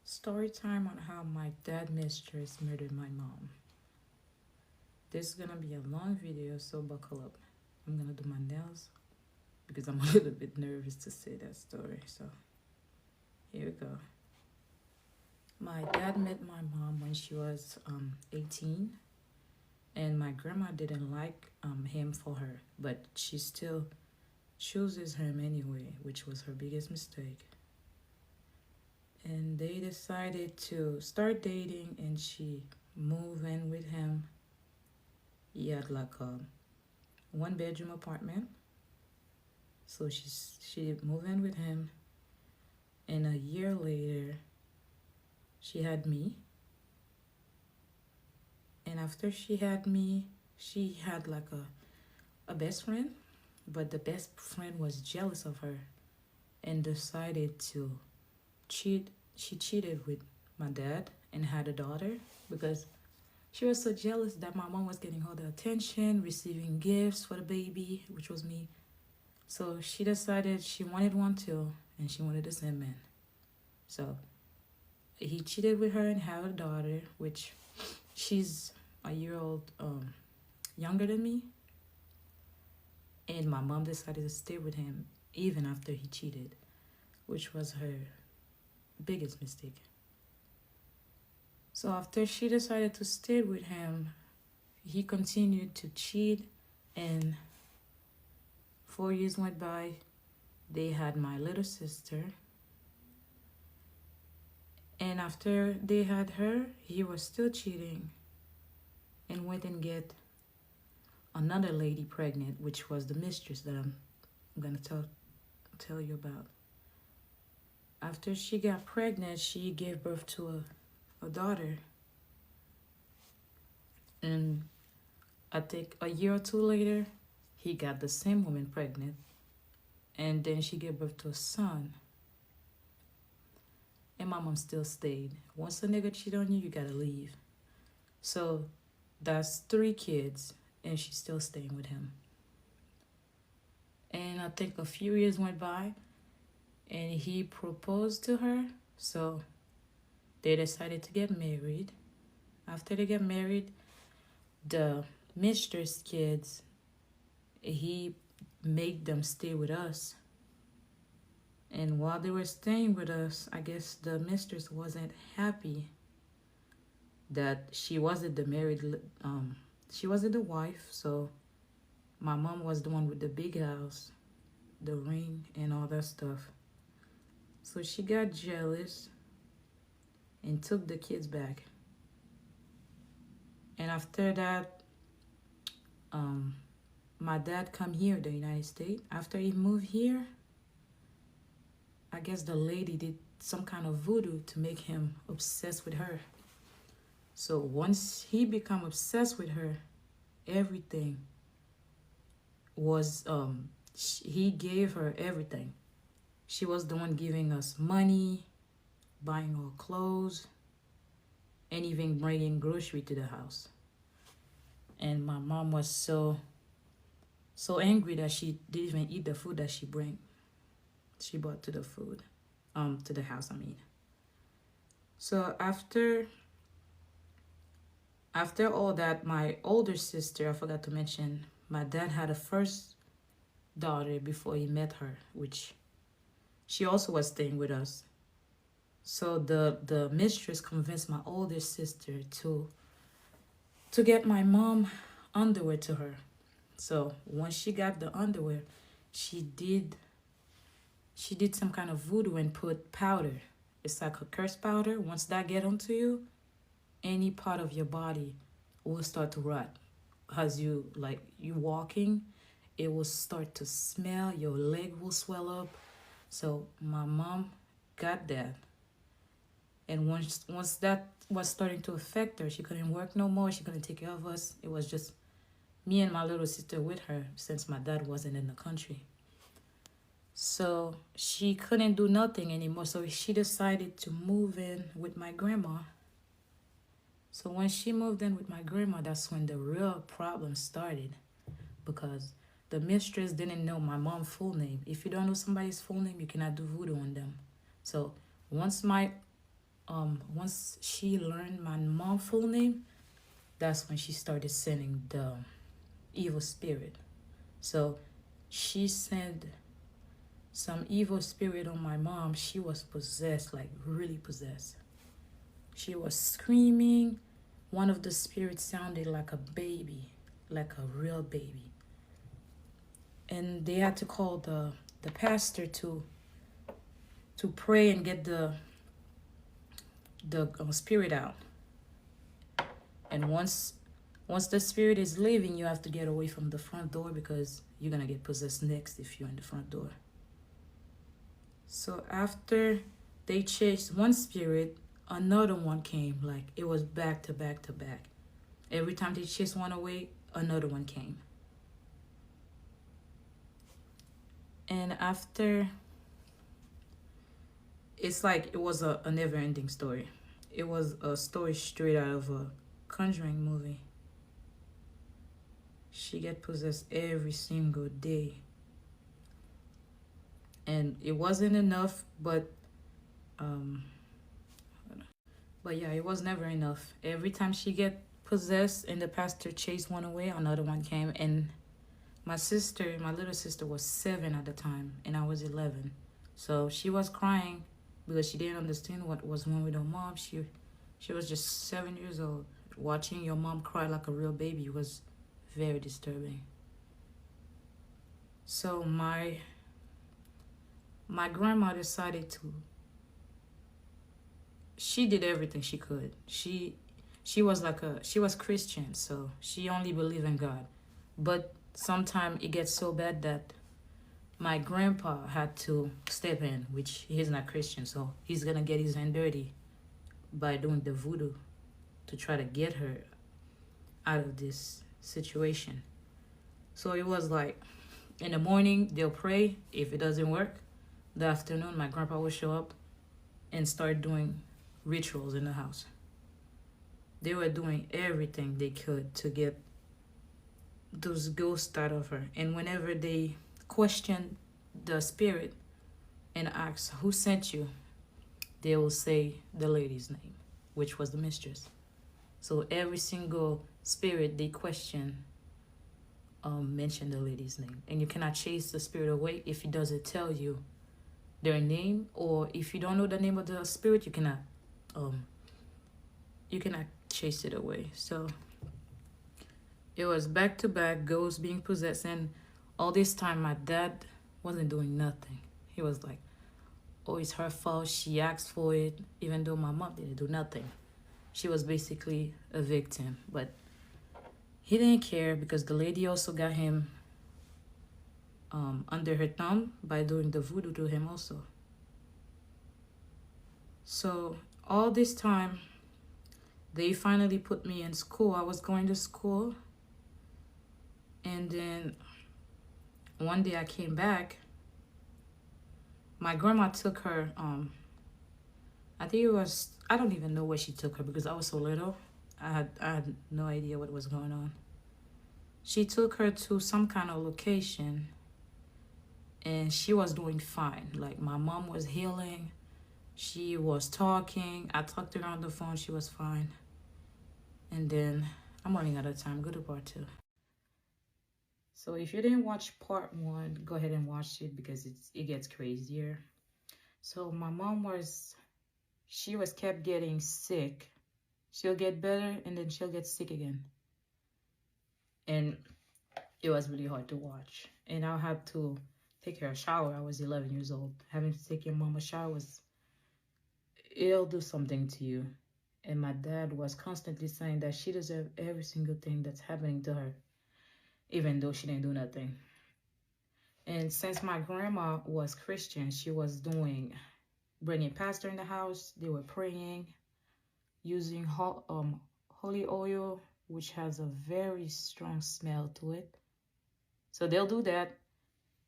Story time on how my dad mistress murdered my mom. This is gonna be a long video, so buckle up. I'm gonna do my nails because I'm a little bit nervous to say that story. So here we go. My dad met my mom when she was 18, and my grandma didn't like him for her, but she still chooses him anyway, which was her biggest mistake. And they decided to start dating, and she moved in with him. He had like a 1-bedroom apartment, so she moved in with him, and a year later she had me. And after she had me, she had like a best friend, but the best friend was jealous of her and decided to cheat. She cheated with my dad and had a daughter because she was so jealous that my mom was getting all the attention, receiving gifts for the baby, which was me. So she decided she wanted one too, and she wanted the same man. So he cheated with her and had a daughter, which she's a year old younger than me. And my mom decided to stay with him even after he cheated, which was her biggest mistake. So after she decided to stay with him, he continued to cheat, and 4 years went by. They had my little sister, and after they had her, he was still cheating and went and get another lady pregnant, which was the mistress that I'm gonna tell you about. After she got pregnant, she gave birth to a daughter, and I think a year or two later, he got the same woman pregnant, and then she gave birth to a son. And my mom still stayed. Once a nigga cheat on you, you gotta leave. So that's 3 kids, and she's still staying with him. And I think a few years went by, and he proposed to her. So they decided to get married. After they get married, the mistress kids, he made them stay with us. And while they were staying with us, I guess the mistress wasn't happy that she wasn't the she wasn't the wife. So my mom was the one with the big house, the ring, and all that stuff. So she got jealous and took the kids back. And after that, my dad come here, the United States. After he moved here, I guess the lady did some kind of voodoo to make him obsessed with her. So once he become obsessed with her, everything was he gave her everything. She was the one giving us money, buying our clothes, and even bringing grocery to the house. And my mom was so angry that she didn't even eat the food that she brought to the to the house, I mean. So after all that, my older sister, I forgot to mention, my dad had a first daughter before he met her, which she also was staying with us. So the mistress convinced my older sister to get my mom underwear to her. So once she got the underwear, she did some kind of voodoo and put powder. It's like a curse powder. Once that get onto you, any part of your body will start to rot. As you walking, it will start to smell, your leg will swell up. So my mom got that. And once that was starting to affect her, she couldn't work no more, she couldn't take care of us. It was just me and my little sister with her since my dad wasn't in the country. So she couldn't do nothing anymore. So she decided to move in with my grandma. So when she moved in with my grandma, that's when the real problem started. Because the mistress didn't know my mom's full name. If you don't know somebody's full name, you cannot do voodoo on them. So once she learned my mom's full name, that's when she started sending the evil spirit. So she sent some evil spirit on my mom. She was possessed, like really possessed. She was screaming. One of the spirits sounded like a baby, like a real baby. And they had to call the pastor to pray and get the spirit out. And once the spirit is leaving, you have to get away from the front door because you're gonna get possessed next if you're in the front door. So after they chased one spirit, another one came. Like it was back to back to back. Every time they chased one away, another one came. And after, it's like it was a never-ending story. It was a story straight out of a Conjuring movie. She get possessed every single day. And it wasn't enough, but yeah, it was never enough. Every time she get possessed and the pastor chased one away, another one came. And my little sister was 7 at the time, and I was 11. So she was crying because she didn't understand what was wrong with her mom. She was just 7 years old. Watching your mom cry like a real baby was very disturbing. So my grandma decided she did everything she could. She was Christian, so she only believed in God. But sometimes it gets so bad that my grandpa had to step in, which he's not Christian, so he's gonna get his hand dirty by doing the voodoo to try to get her out of this situation. So it was like in the morning they'll pray. If it doesn't work, the afternoon my grandpa will show up and start doing rituals in the house. They were doing everything they could to get those ghosts out of her. And whenever they questioned the spirit and asked who sent you, they will say the lady's name, which was the mistress. So every single spirit they question mention the lady's name. And you cannot chase the spirit away if it doesn't tell you their name, or if you don't know the name of the spirit, you cannot chase it away. So it was back to back ghosts being possessed, and all this time my dad wasn't doing nothing. He was like, oh, it's her fault, she asked for it, even though my mom didn't do nothing. She was basically a victim, but he didn't care because the lady also got him under her thumb by doing the voodoo to him also. So all this time, they finally put me in school. I was going to school, and then one day I came back. My grandma took her, I think it was, I don't even know where she took her because I was so little. I had no idea what was going on. She took her to some kind of location, and she was doing fine. Like, my mom was healing. She was talking. I talked to her on the phone. She was fine. And then I'm running out of time. Go to part 2. So if you didn't watch part 1, go ahead and watch it because it gets crazier. So my mom she was kept getting sick. She'll get better and then she'll get sick again. And it was really hard to watch. And I had to take her a shower. I was 11 years old. Having to take your mom a shower it'll do something to you. And my dad was constantly saying that she deserved every single thing that's happening to her, even though she didn't do nothing. And since my grandma was Christian, she was bringing pastor in the house. They were praying, using holy oil, which has a very strong smell to it. So they'll do that.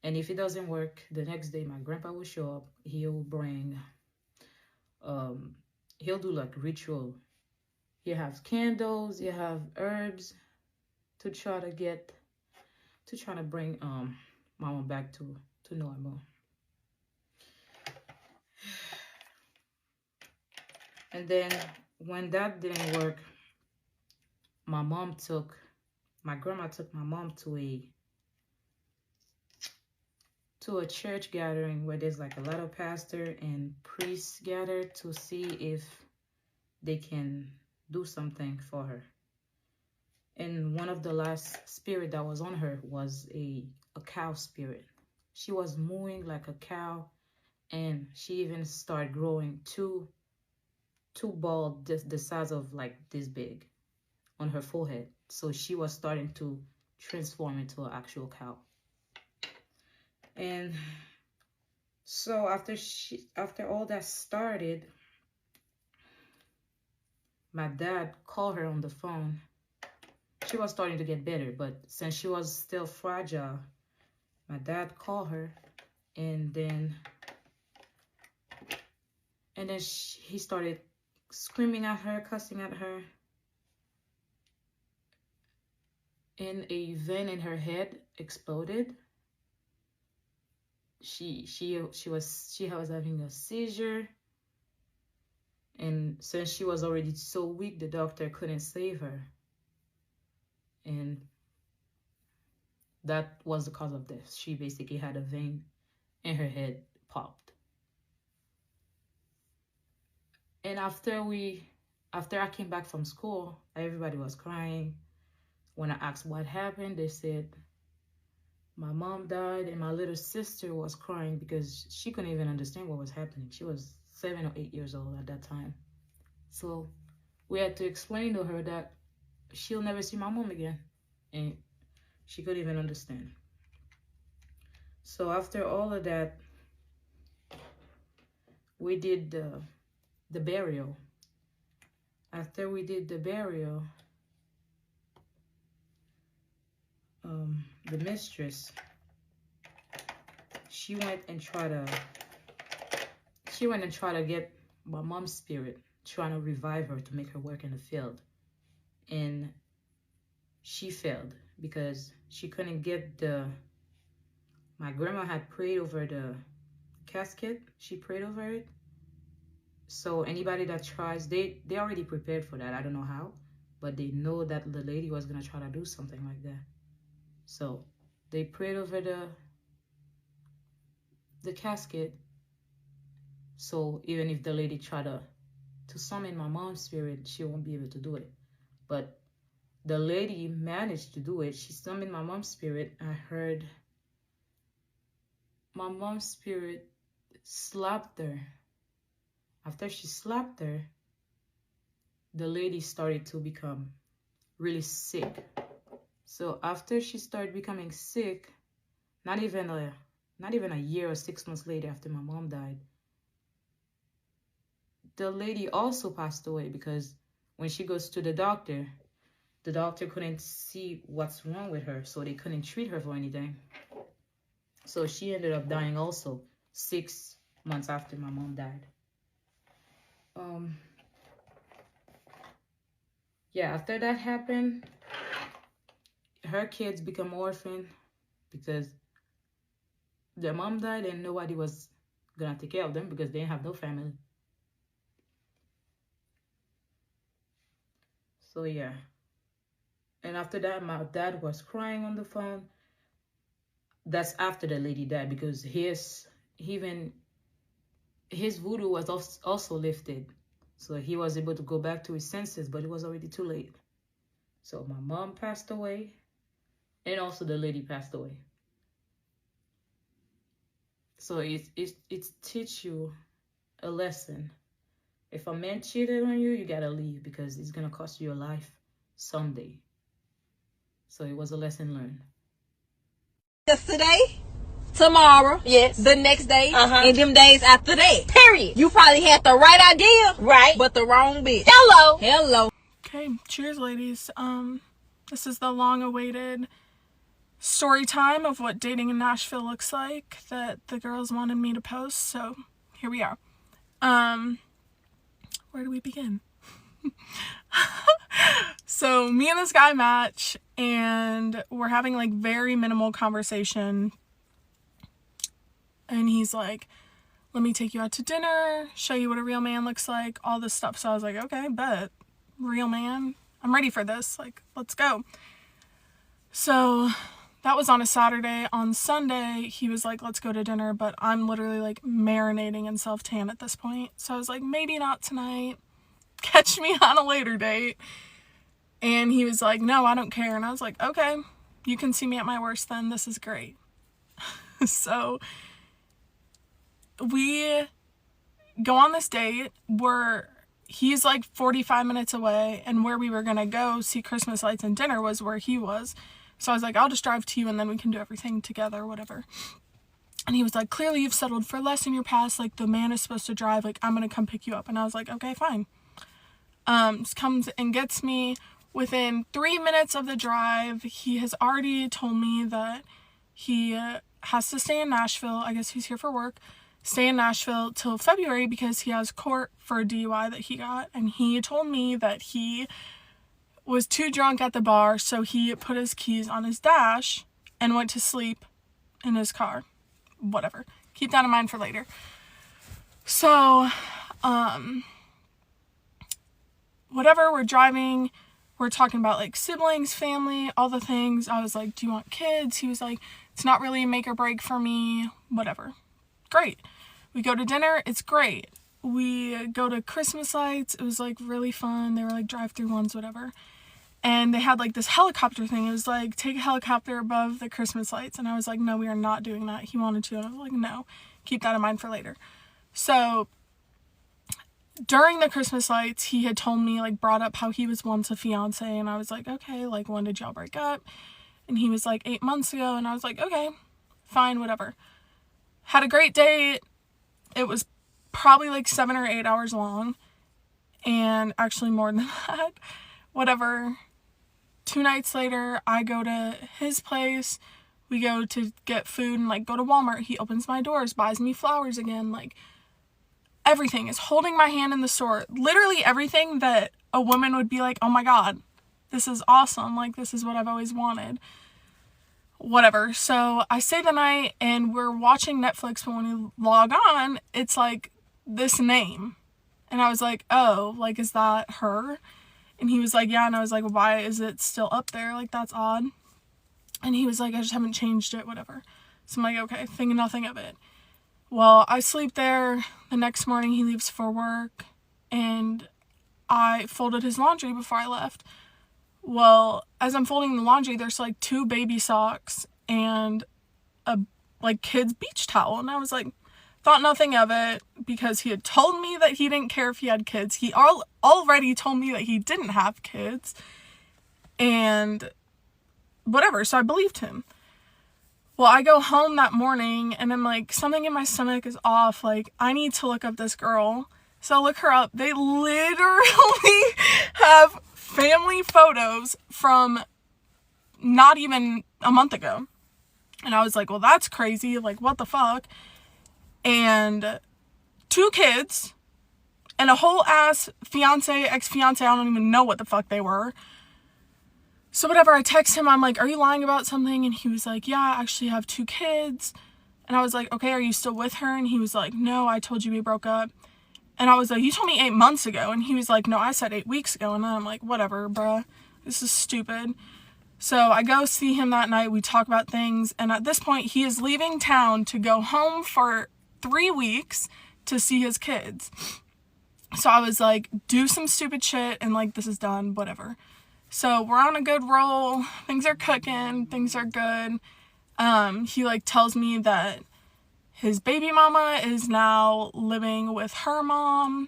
And if it doesn't work, the next day my grandpa will show up. He'll do like ritual. You have candles, you have herbs to try to bring mama back to normal. And then when that didn't work, my grandma took my mom to a church gathering where there's like a lot of pastor and priests gathered to see if they can do something for her. And one of the last spirit that was on her was a cow spirit. She was mooing like a cow, and she even started growing two bald, the size of like this big on her forehead. So she was starting to transform into an actual cow. And so after all that started, my dad called her on the phone. She was starting to get better, but since she was still fragile, my dad called her, and then he started screaming at her, cussing at her. And a vein in her head exploded. She was having a seizure, and since she was already so weak, the doctor couldn't save her, and that was the cause of death. She basically had a vein in her head popped. And after I came back from school, everybody was crying. When I asked what happened, they said my mom died, and my little sister was crying because she couldn't even understand what was happening. She was 7 or 8 years old at that time. So we had to explain to her that she'll never see my mom again, and she couldn't even understand. So after all of that, we did the burial. After we did the burial, the mistress, she went and tried to get my mom's spirit, trying to revive her to make her work in the field. And she failed because she couldn't get my grandma had prayed over the casket. She prayed over it. So anybody that tries, they already prepared for that. I don't know how, but they know that the lady was gonna try to do something like that. So they prayed over the casket. So even if the lady tried to summon my mom's spirit, she won't be able to do it. But the lady managed to do it. She summoned my mom's spirit. I heard my mom's spirit slapped her. After she slapped her, the lady started to become really sick. So after she started becoming sick, not even a year or 6 months later after my mom died, the lady also passed away because when she goes to the doctor couldn't see what's wrong with her, so they couldn't treat her for anything. So she ended up dying also 6 months after my mom died. Yeah, after that happened, her kids become orphaned because their mom died and nobody was gonna take care of them because they didn't have no family. So yeah. And after that, my dad was crying on the phone. That's after the lady died because his voodoo was also lifted. So he was able to go back to his senses, but it was already too late. So my mom passed away, and also the lady passed away. So it teach you a lesson. If a man cheated on you, you gotta leave because it's gonna cost you your life someday. So it was a lesson learned. Yesterday, tomorrow, yes, the next day, and them days after that. Period. You probably had the right idea, right, but the wrong bitch. Hello. Okay, cheers, ladies. This is the long-awaited story time of what dating in Nashville looks like that the girls wanted me to post. So here we are. Where do we begin? So me and this guy match, and we're having like very minimal conversation. And he's like, let me take you out to dinner, show you what a real man looks like, all this stuff. So I was like, okay, bet. Real man. I'm ready for this. Like, let's go. So that was on a Saturday. On Sunday, he was like, let's go to dinner. But I'm literally like marinating in self-tan at this point. So I was like, maybe not tonight. Catch me on a later date. And he was like, no, I don't care. And I was like, okay, you can see me at my worst then. This is great. So we go on this date where he's like 45 minutes away, and where we were gonna go see Christmas lights and dinner was where he was. So I was like, I'll just drive to you and then we can do everything together, whatever. And he was like, clearly you've settled for less in your past, like the man is supposed to drive, like I'm gonna come pick you up. And I was like, okay, fine. Comes and gets me. Within 3 minutes of the drive, he has already told me that he has to stay in Nashville. I guess he's here for work. Stay in Nashville till February because he has court for a DUI that he got. And he told me that he was too drunk at the bar, so he put his keys on his dash and went to sleep in his car. Whatever. Keep that in mind for later. So, whatever, we're driving. We're talking about like siblings, family, all the things. I was like, do you want kids? He was like, it's not really a make or break for me. Whatever. Great. We go to dinner. It's great. We go to Christmas lights. It was like really fun. They were like drive-through ones, whatever. And they had like this helicopter thing. It was like, take a helicopter above the Christmas lights. And I was like, no, we are not doing that. He wanted to. And I was like, no, keep that in mind for later. So during the Christmas lights, he had told me, like, brought up how he was once a fiance, and I was like, okay, like, when did y'all break up? And he was like, 8 months ago, and I was like, okay, fine, whatever. Had a great date. It was probably like 7 or 8 hours long, and actually more than that, whatever. 2 nights later, I go to his place. We go to get food and, like, go to Walmart. He opens my doors, buys me flowers again. Like, everything is holding my hand in the store. Literally everything that a woman would be like, oh my God, this is awesome. Like, this is what I've always wanted. Whatever. So I stay the night and we're watching Netflix, but when we log on, it's like this name. And I was like, oh, like, is that her? And he was like, yeah. And I was like, why is it still up there? Like, that's odd. And he was like, I just haven't changed it, whatever. So I'm like, okay, thinking nothing of it. Well, I sleep there. The next morning he leaves for work and I folded his laundry before I left. Well, as I'm folding the laundry, there's like 2 baby socks and a like kid's beach towel. And I was like, thought nothing of it because he had told me that he didn't care if he had kids. He already told me that he didn't have kids and whatever. So I believed him. Well, I go home that morning and I'm like, something in my stomach is off. Like, I need to look up this girl. So I look her up. They literally have family photos from not even a month ago. And I was like, well, that's crazy. Like, what the fuck? And 2 kids and a whole ass fiance, ex-fiance. I don't even know what the fuck they were. So whatever, I text him, I'm like, are you lying about something? And he was like, yeah, I actually have 2 kids. And I was like, okay, are you still with her? And he was like, no, I told you we broke up. And I was like, you told me 8 months ago. And he was like, no, I said 8 weeks ago. And then I'm like, whatever, bruh, this is stupid. So I go see him that night, we talk about things. And at this point, he is leaving town to go home for 3 weeks to see his kids. So I was like, do some stupid shit and like, this is done, whatever. So we're on a good roll. Things are cooking. Things are good. He like tells me that his baby mama is now living with her mom.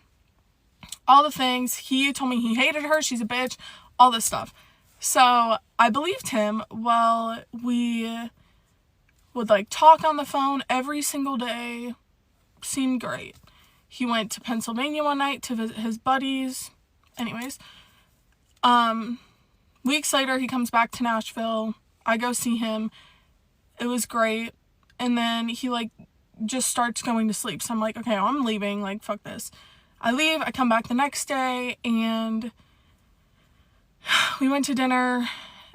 All the things. He told me he hated her. She's a bitch. All this stuff. So I believed him. Well, we would like talk on the phone every single day. Seemed great. He went to Pennsylvania one night to visit his buddies. Anyways. Weeks later, he comes back to Nashville. I go see him. It was great. And then he, like, just starts going to sleep. So I'm like, okay, I'm leaving. Like, fuck this. I leave. I come back the next day. And we went to dinner.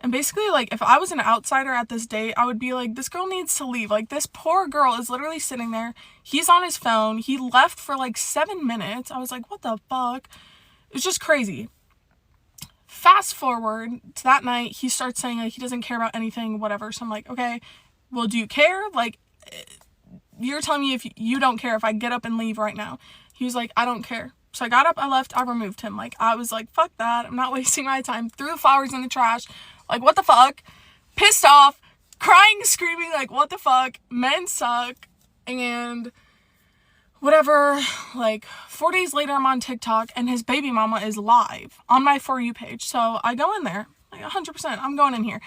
And basically, like, if I was an outsider at this date, I would be like, this girl needs to leave. Like, this poor girl is literally sitting there. He's on his phone. He left for, like, 7 minutes. I was like, what the fuck? It was just crazy. Fast forward to that night, he starts saying like he doesn't care about anything, whatever. So I'm like, okay, well, do you care? Like, you're telling me if you don't care if I get up and leave right now. He was like, I don't care. So I got up, I left, I removed him. Like, I was like, fuck that. I'm not wasting my time. Threw the flowers in the trash. Like, what the fuck? Pissed off, crying, screaming, like, what the fuck? Men suck. And whatever, like 4 days later, I'm on TikTok and his baby mama is live on my For You page. So I go in there, like 100%, I'm going in here.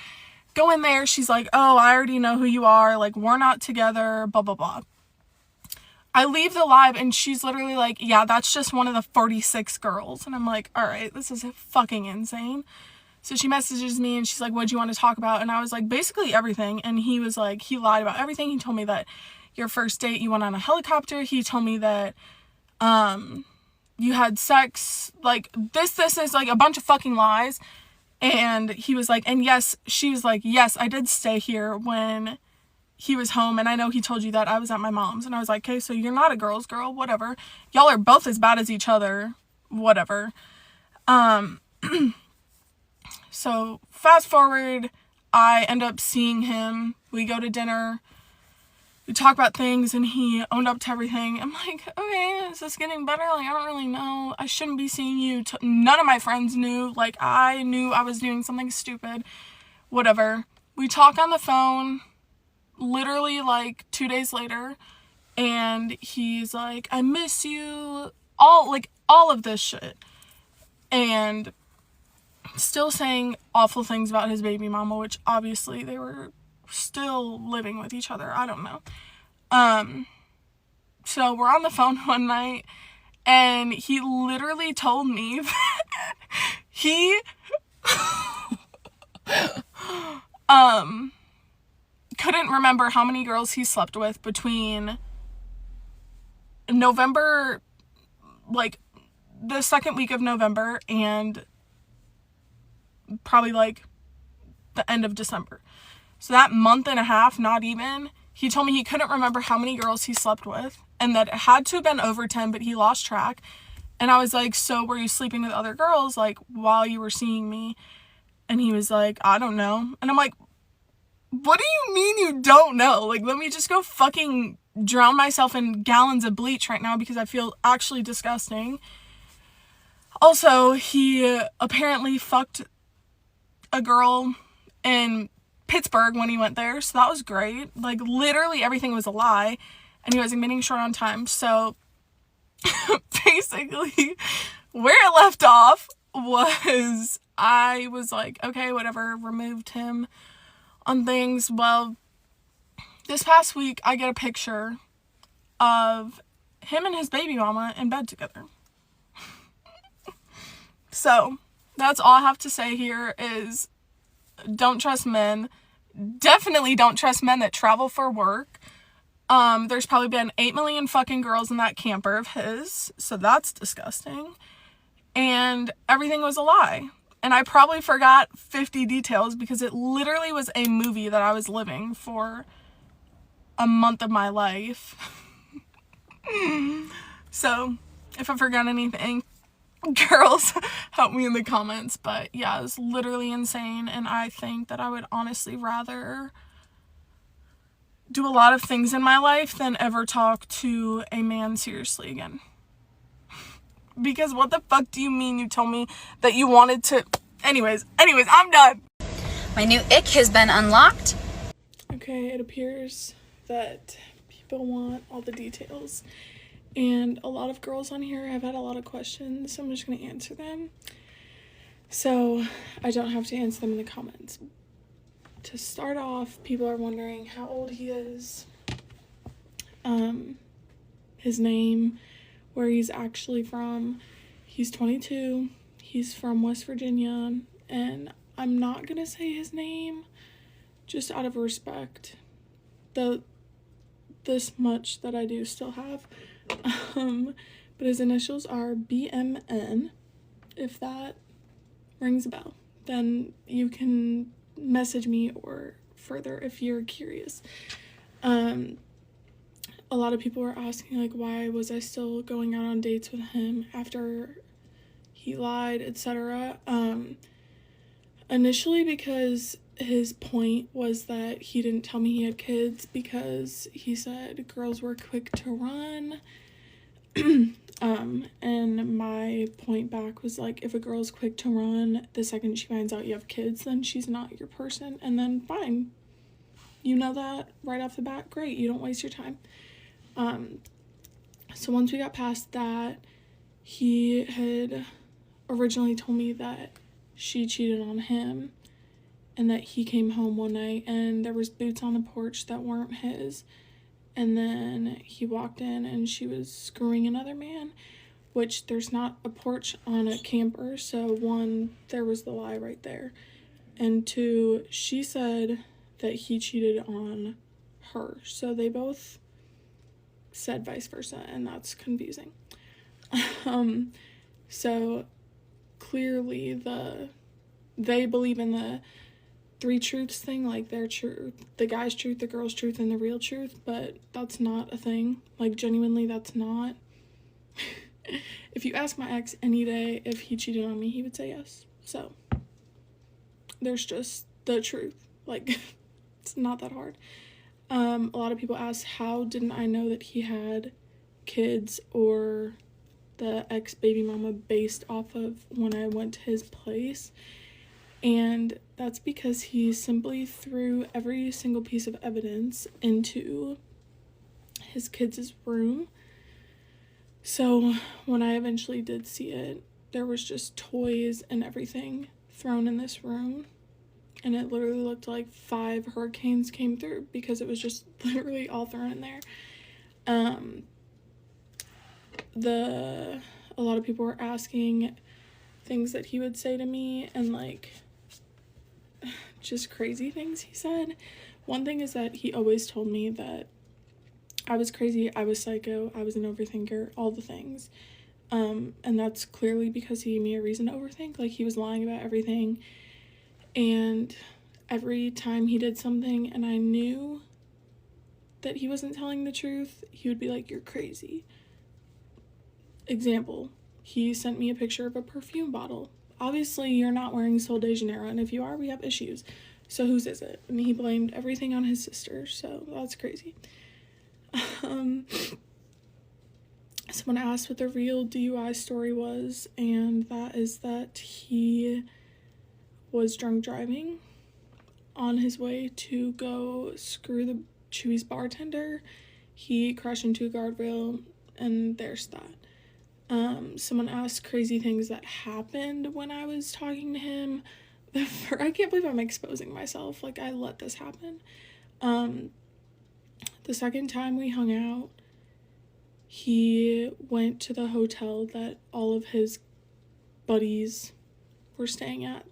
Go in there, she's like, oh, I already know who you are. Like, we're not together, blah, blah, blah. I leave the live and she's literally like, yeah, that's just one of the 46 girls. And I'm like, all right, this is fucking insane. So she messages me and she's like, what'd you want to talk about? And I was like, basically everything. And he was like, he lied about everything. He told me that your first date, you went on a helicopter. He told me that you had sex. Like, this is like a bunch of fucking lies. And he was like, and yes, she was like, yes, I did stay here when he was home. And I know he told you that I was at my mom's. And I was like, okay, so you're not a girl's girl, whatever. Y'all are both as bad as each other, whatever. So fast forward, I end up seeing him. We go to dinner. We talk about things and he owned up to everything. I'm like, okay, is this getting better? Like, I don't really know. I shouldn't be seeing you. None of my friends knew. Like, I knew I was doing something stupid. Whatever. We talk on the phone literally like 2 days later. And he's like, I miss you. All of this shit. And still saying awful things about his baby mama, which obviously they were still living with each other. I don't know. So we're on the phone one night and he literally told me that he Couldn't remember how many girls he slept with between November, like the second week of November, and probably like the end of December. So that month and a half, not even, he told me he couldn't remember how many girls he slept with, and that it had to have been over 10, but he lost track. And I was like, so were you sleeping with other girls, like, while you were seeing me? And he was like, I don't know. And I'm like, what do you mean you don't know? Like, let me just go fucking drown myself in gallons of bleach right now because I feel actually disgusting. Also, he apparently fucked a girl in Pittsburgh when he went there, so that was great. Like, literally everything was a lie, and he was admitting short on time. So basically where it left off was I was like, okay, whatever, removed him on things. Well, this past week I get a picture of him and his baby mama in bed together. So that's all I have to say here is don't trust men. Definitely don't trust men that travel for work. There's probably been 8 million fucking girls in that camper of his, so that's disgusting. And everything was a lie. And I probably forgot 50 details because it literally was a movie that I was living for a month of my life. So, if I forgot anything, girls, help me in the comments. But yeah, it was literally insane, and I think that I would honestly rather do a lot of things in my life than ever talk to a man seriously again. Because what the fuck do you mean you told me that you wanted to... Anyways, I'm done. My new ick has been unlocked. Okay, it appears that people want all the details. And a lot of girls on here have had a lot of questions, so I'm just going to answer them. So I don't have to answer them in the comments. To start off, people are wondering how old he is, his name, where he's actually from. He's 22. He's from West Virginia, and I'm not gonna say his name just out of respect. This much that I do still have. But his initials are BMN. If that rings a bell, then you can message me or further if you're curious. A lot of people were asking, like, why was I still going out on dates with him after he lied, etc. Initially because his point was that he didn't tell me he had kids because he said girls were quick to run. And my point back was like, if a girl's quick to run the second she finds out you have kids, then she's not your person, and then fine. You know that right off the bat, great, you don't waste your time. So once we got past that, he had originally told me that she cheated on him and that he came home one night and there was boots on the porch that weren't his, and then he walked in and she was screwing another man, which there's not a porch on a camper. So one, there was the lie right there, and two, she said that he cheated on her, so they both said vice versa, and that's confusing. So clearly they believe in the 3 truths thing, like their truth, the guy's truth, the girl's truth, and the real truth, but that's not a thing. Like, genuinely, that's not. If you ask my ex any day if he cheated on me, he would say yes. So there's just the truth. Like, it's not that hard. A lot of people ask, how didn't I know that he had kids or the ex-baby mama based off of when I went to his place? And that's because he simply threw every single piece of evidence into his kids' room. So when I eventually did see it, there was just toys and everything thrown in this room. And it literally looked like 5 hurricanes came through because it was just literally all thrown in there. A lot of people were asking things that he would say to me, and like, just crazy things he said. One thing is that he always told me that I was crazy, I was psycho, I was an overthinker, all the things. And that's clearly because he gave me a reason to overthink. Like, he was lying about everything. And every time he did something and I knew that he wasn't telling the truth, he would be like, you're crazy. Example, he sent me a picture of a perfume bottle. Obviously, you're not wearing Sol de Janeiro, and if you are, we have issues. So whose is it? And he blamed everything on his sister, so that's crazy. Someone asked what the real DUI story was, and that is that he was drunk driving on his way to go screw the Chewy's bartender. He crashed into a guardrail, and there's that. Someone asked crazy things that happened when I was talking to him. I can't believe I'm exposing myself. Like, I let this happen. The second time we hung out, he went to the hotel that all of his buddies were staying at,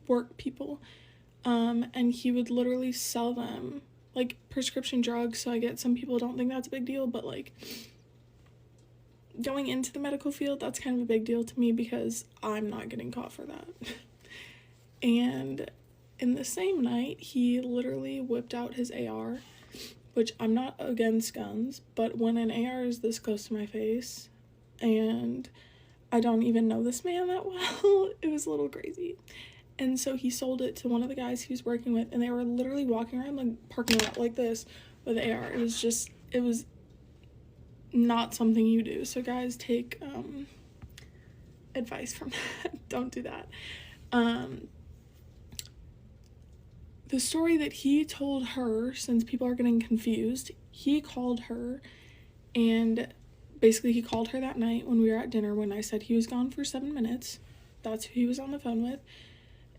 work people, and he would literally sell them, like, prescription drugs. So I get some people don't think that's a big deal, but, like, going into the medical field, that's kind of a big deal to me because I'm not getting caught for that. And in the same night, he literally whipped out his AR, which I'm not against guns, but when an AR is this close to my face and I don't even know this man that well, it was a little crazy. And so he sold it to one of the guys he was working with, and they were literally walking around like parking lot like this with AR. It was not something you do. So guys, take advice from that. Don't do that. The story that he told her, since people are getting confused, he called her, and basically he called her that night when we were at dinner when I said he was gone for 7 minutes. That's who he was on the phone with.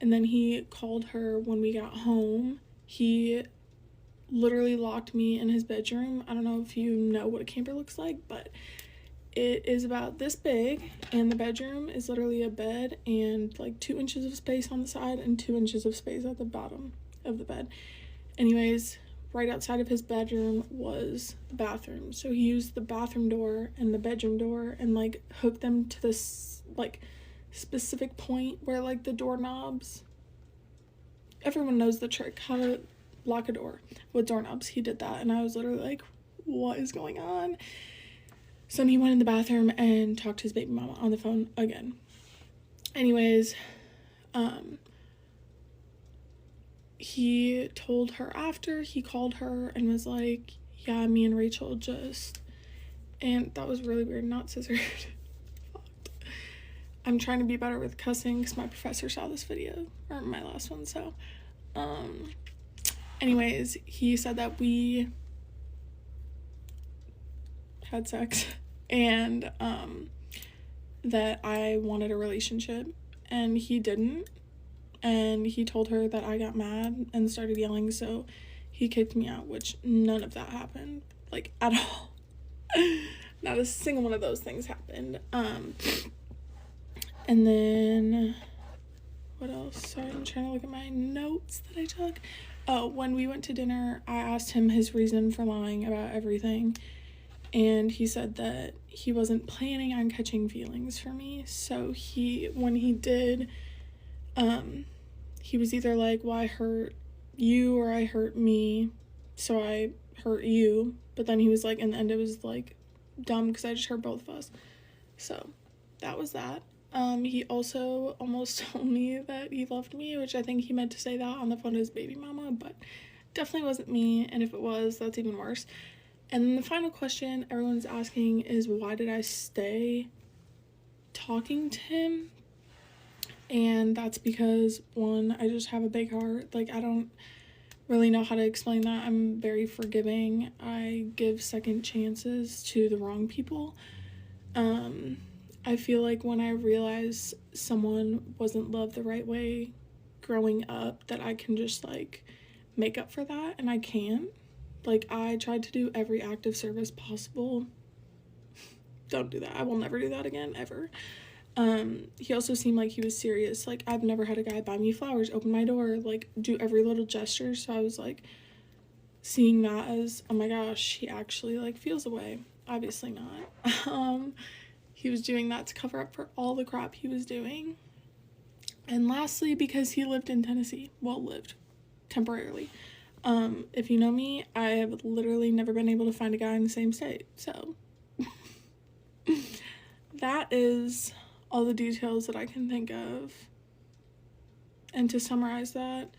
And then he called her when we got home. He literally locked me in his bedroom. I don't know if you know what a camper looks like, but it is about this big, and the bedroom is literally a bed and like 2 inches of space on the side and 2 inches of space at the bottom of the bed. Anyways, right outside of his bedroom was the bathroom. So he used the bathroom door and the bedroom door and like hooked them to this like specific point where like the doorknobs, everyone knows the trick, how to lock a door with doorknobs. He did that, and I was literally like, what is going on? So then he went in the bathroom and talked to his baby mama on the phone again. Anyways, he told her after, he called her and was like, yeah, me and Rachel just, and that was really weird, not scissored. I'm trying to be better with cussing because my professor saw this video, or my last one, so, anyways, he said that we had sex, and, that I wanted a relationship, and he didn't. And he told her that I got mad and started yelling, so he kicked me out, which none of that happened, like, at all. Not a single one of those things happened. And then, what else? Sorry, I'm trying to look at my notes that I took. Oh, when we went to dinner, I asked him his reason for lying about everything, and he said that he wasn't planning on catching feelings for me, so when he did, he was either like, well, I hurt you or I hurt me, so I hurt you, but then he was like, in the end it was like dumb because I just hurt both of us. So that was that. He also almost told me that he loved me, which I think he meant to say that on the phone to his baby mama, but definitely wasn't me, and if it was, that's even worse. And then the final question everyone's asking is, why did I stay talking to him? And that's because, one, I just have a big heart. Like, I don't really know how to explain that. I'm very forgiving. I give second chances to the wrong people. I feel like when I realize someone wasn't loved the right way growing up, that I can just, like, make up for that, and I can't. Like, I tried to do every act of service possible. Don't do that. I will never do that again, ever. He also seemed like he was serious. Like, I've never had a guy buy me flowers, open my door, like, do every little gesture. So I was like, seeing that as, oh my gosh, he actually, like, feels a way. Obviously not. He was doing that to cover up for all the crap he was doing. And lastly, because he lived in Tennessee. Well, lived temporarily. If you know me, I have literally never been able to find a guy in the same state. So that is all the details that I can think of. And to summarize that,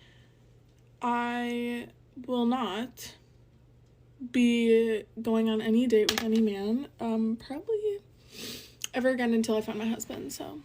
I will not be going on any date with any man, probably ever again until I find my husband. So